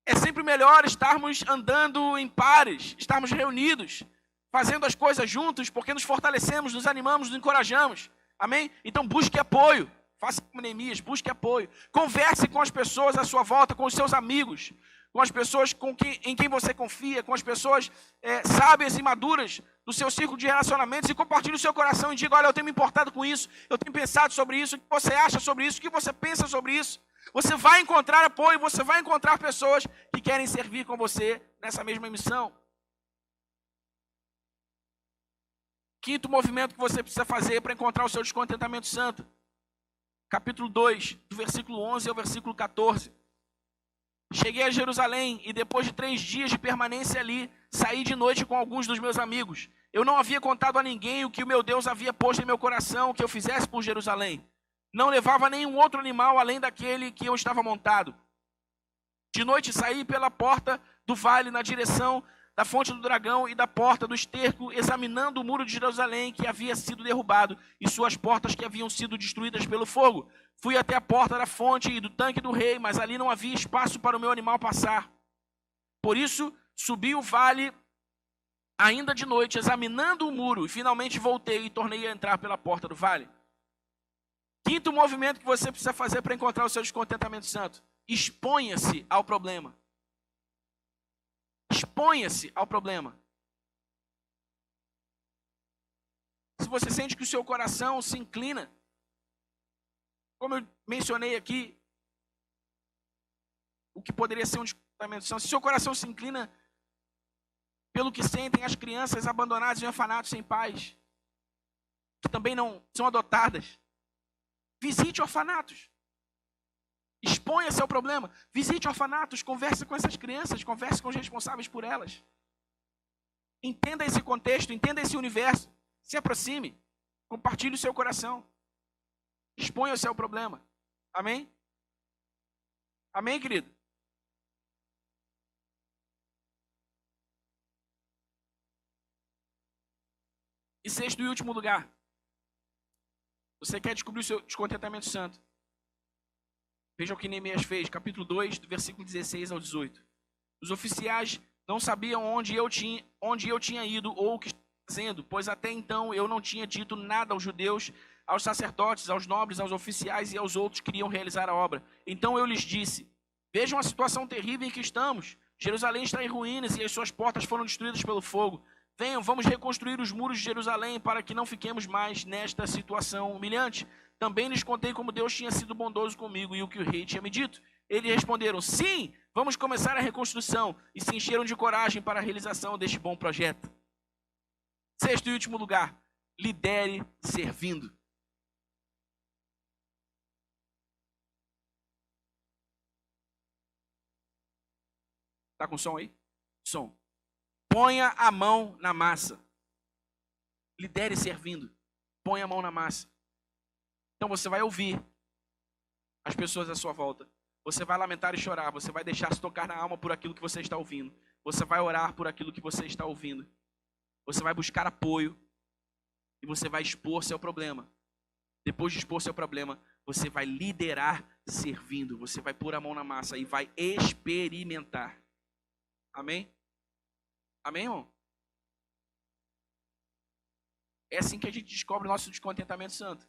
É sempre melhor estarmos andando em pares, estarmos reunidos, fazendo as coisas juntos, porque nos fortalecemos, nos animamos, nos encorajamos. Amém? Então busque apoio. Faça como Neemias, busque apoio. Converse com as pessoas à sua volta, com os seus amigos, com as pessoas em quem você confia, com as pessoas sábias e maduras do seu círculo de relacionamentos, e compartilhe o seu coração e diga: olha, eu tenho me importado com isso, eu tenho pensado sobre isso, o que você acha sobre isso, o que você pensa sobre isso. Você vai encontrar apoio, você vai encontrar pessoas que querem servir com você nessa mesma missão. Quinto movimento que você precisa fazer para encontrar o seu descontentamento santo. Capítulo 2, do versículo 11 ao versículo 14. Cheguei a Jerusalém e depois de 3 dias de permanência ali, saí de noite com alguns dos meus amigos. Eu não havia contado a ninguém o que o meu Deus havia posto em meu coração que eu fizesse por Jerusalém. Não levava nenhum outro animal além daquele que eu estava montado. De noite saí pela porta do vale na direção da fonte do dragão e da porta do esterco, examinando o muro de Jerusalém que havia sido derrubado e suas portas que haviam sido destruídas pelo fogo. Fui até a porta da fonte e do tanque do rei, mas ali não havia espaço para o meu animal passar. Por isso, subi o vale ainda de noite, examinando o muro, e finalmente voltei e tornei a entrar pela porta do vale. Quinto movimento que você precisa fazer para encontrar o seu descontentamento santo: exponha-se ao problema. Exponha-se ao problema. Se você sente que o seu coração se inclina, como eu mencionei aqui, o que poderia ser um descontentamento santo, se o seu coração se inclina pelo que sentem as crianças abandonadas em orfanatos sem pais, que também não são adotadas, visite orfanatos. Exponha-se ao problema. Visite orfanatos, converse com essas crianças, converse com os responsáveis por elas. Entenda esse contexto, entenda esse universo. Se aproxime, compartilhe o seu coração. Exponha-se ao problema. Amém? Amém, querido? E sexto e último lugar, você quer descobrir o seu descontentamento santo? Veja o que Neemias fez, capítulo 2, do versículo 16 ao 18. Os oficiais não sabiam onde eu tinha ido ou o que estava fazendo, pois até então eu não tinha dito nada aos judeus, aos sacerdotes, aos nobres, aos oficiais e aos outros que iriam realizar a obra. Então eu lhes disse: vejam a situação terrível em que estamos. Jerusalém está em ruínas e as suas portas foram destruídas pelo fogo. Venham, vamos reconstruir os muros de Jerusalém para que não fiquemos mais nesta situação humilhante. Também lhes contei como Deus tinha sido bondoso comigo e o que o rei tinha me dito. Eles responderam: sim, vamos começar a reconstrução, e se encheram de coragem para a realização deste bom projeto. Sexto e último lugar, lidere servindo. Tá com som aí? Som. Ponha a mão na massa. Lidere servindo. Ponha a mão na massa. Então você vai ouvir as pessoas à sua volta. Você vai lamentar e chorar. Você vai deixar se tocar na alma por aquilo que você está ouvindo. Você vai orar por aquilo que você está ouvindo. Você vai buscar apoio. E você vai expor seu problema. Depois de expor seu problema, você vai liderar servindo. Você vai pôr a mão na massa e vai experimentar. Amém? Amém, irmão? É assim que a gente descobre o nosso descontentamento santo.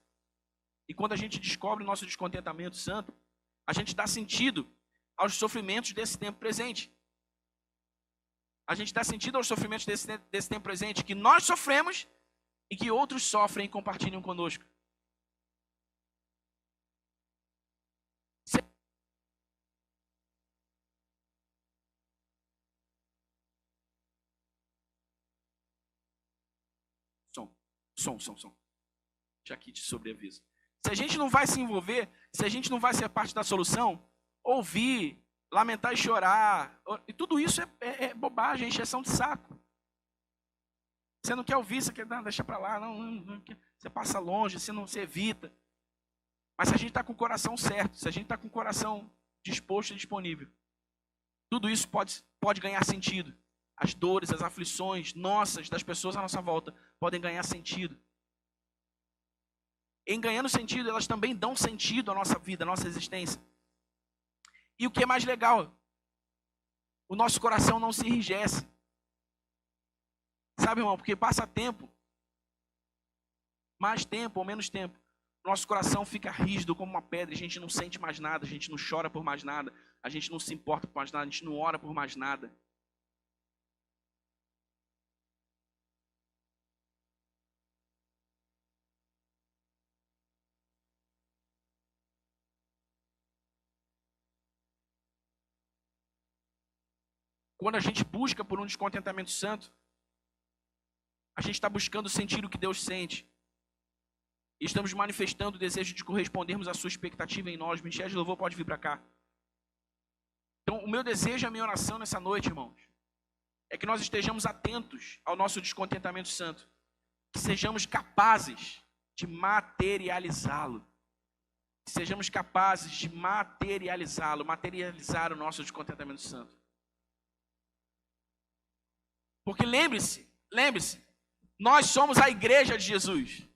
E quando a gente descobre o nosso descontentamento santo, a gente dá sentido aos sofrimentos desse tempo presente. A gente dá sentido aos sofrimentos desse tempo presente, que nós sofremos e que outros sofrem e compartilham conosco. Som. Já aqui te sobreaviso. Se a gente não vai se envolver, se a gente não vai ser parte da solução, ouvir, lamentar e chorar, e tudo isso é bobagem, é encheção de saco. Você não quer ouvir, você quer deixar para lá, não, você passa longe, você evita. Mas se a gente está com o coração certo, se a gente está com o coração disposto e disponível, tudo isso pode ganhar sentido. As dores, as aflições nossas, das pessoas à nossa volta, podem ganhar sentido. Em ganhando sentido, elas também dão sentido à nossa vida, à nossa existência. E o que é mais legal, o nosso coração não se enrijece. Sabe, irmão, porque passa tempo, mais tempo ou menos tempo, nosso coração fica rígido como uma pedra, a gente não sente mais nada, a gente não chora por mais nada, a gente não se importa por mais nada, a gente não ora por mais nada. Quando a gente busca por um descontentamento santo, a gente está buscando sentir o que Deus sente. E estamos manifestando o desejo de correspondermos à sua expectativa em nós. Michel de Louvor pode vir para cá. Então, o meu desejo, a minha oração nessa noite, irmãos, é que nós estejamos atentos ao nosso descontentamento santo. Que sejamos capazes de materializá-lo. Que sejamos capazes de materializá-lo, materializar o nosso descontentamento santo. Porque lembre-se, nós somos a igreja de Jesus.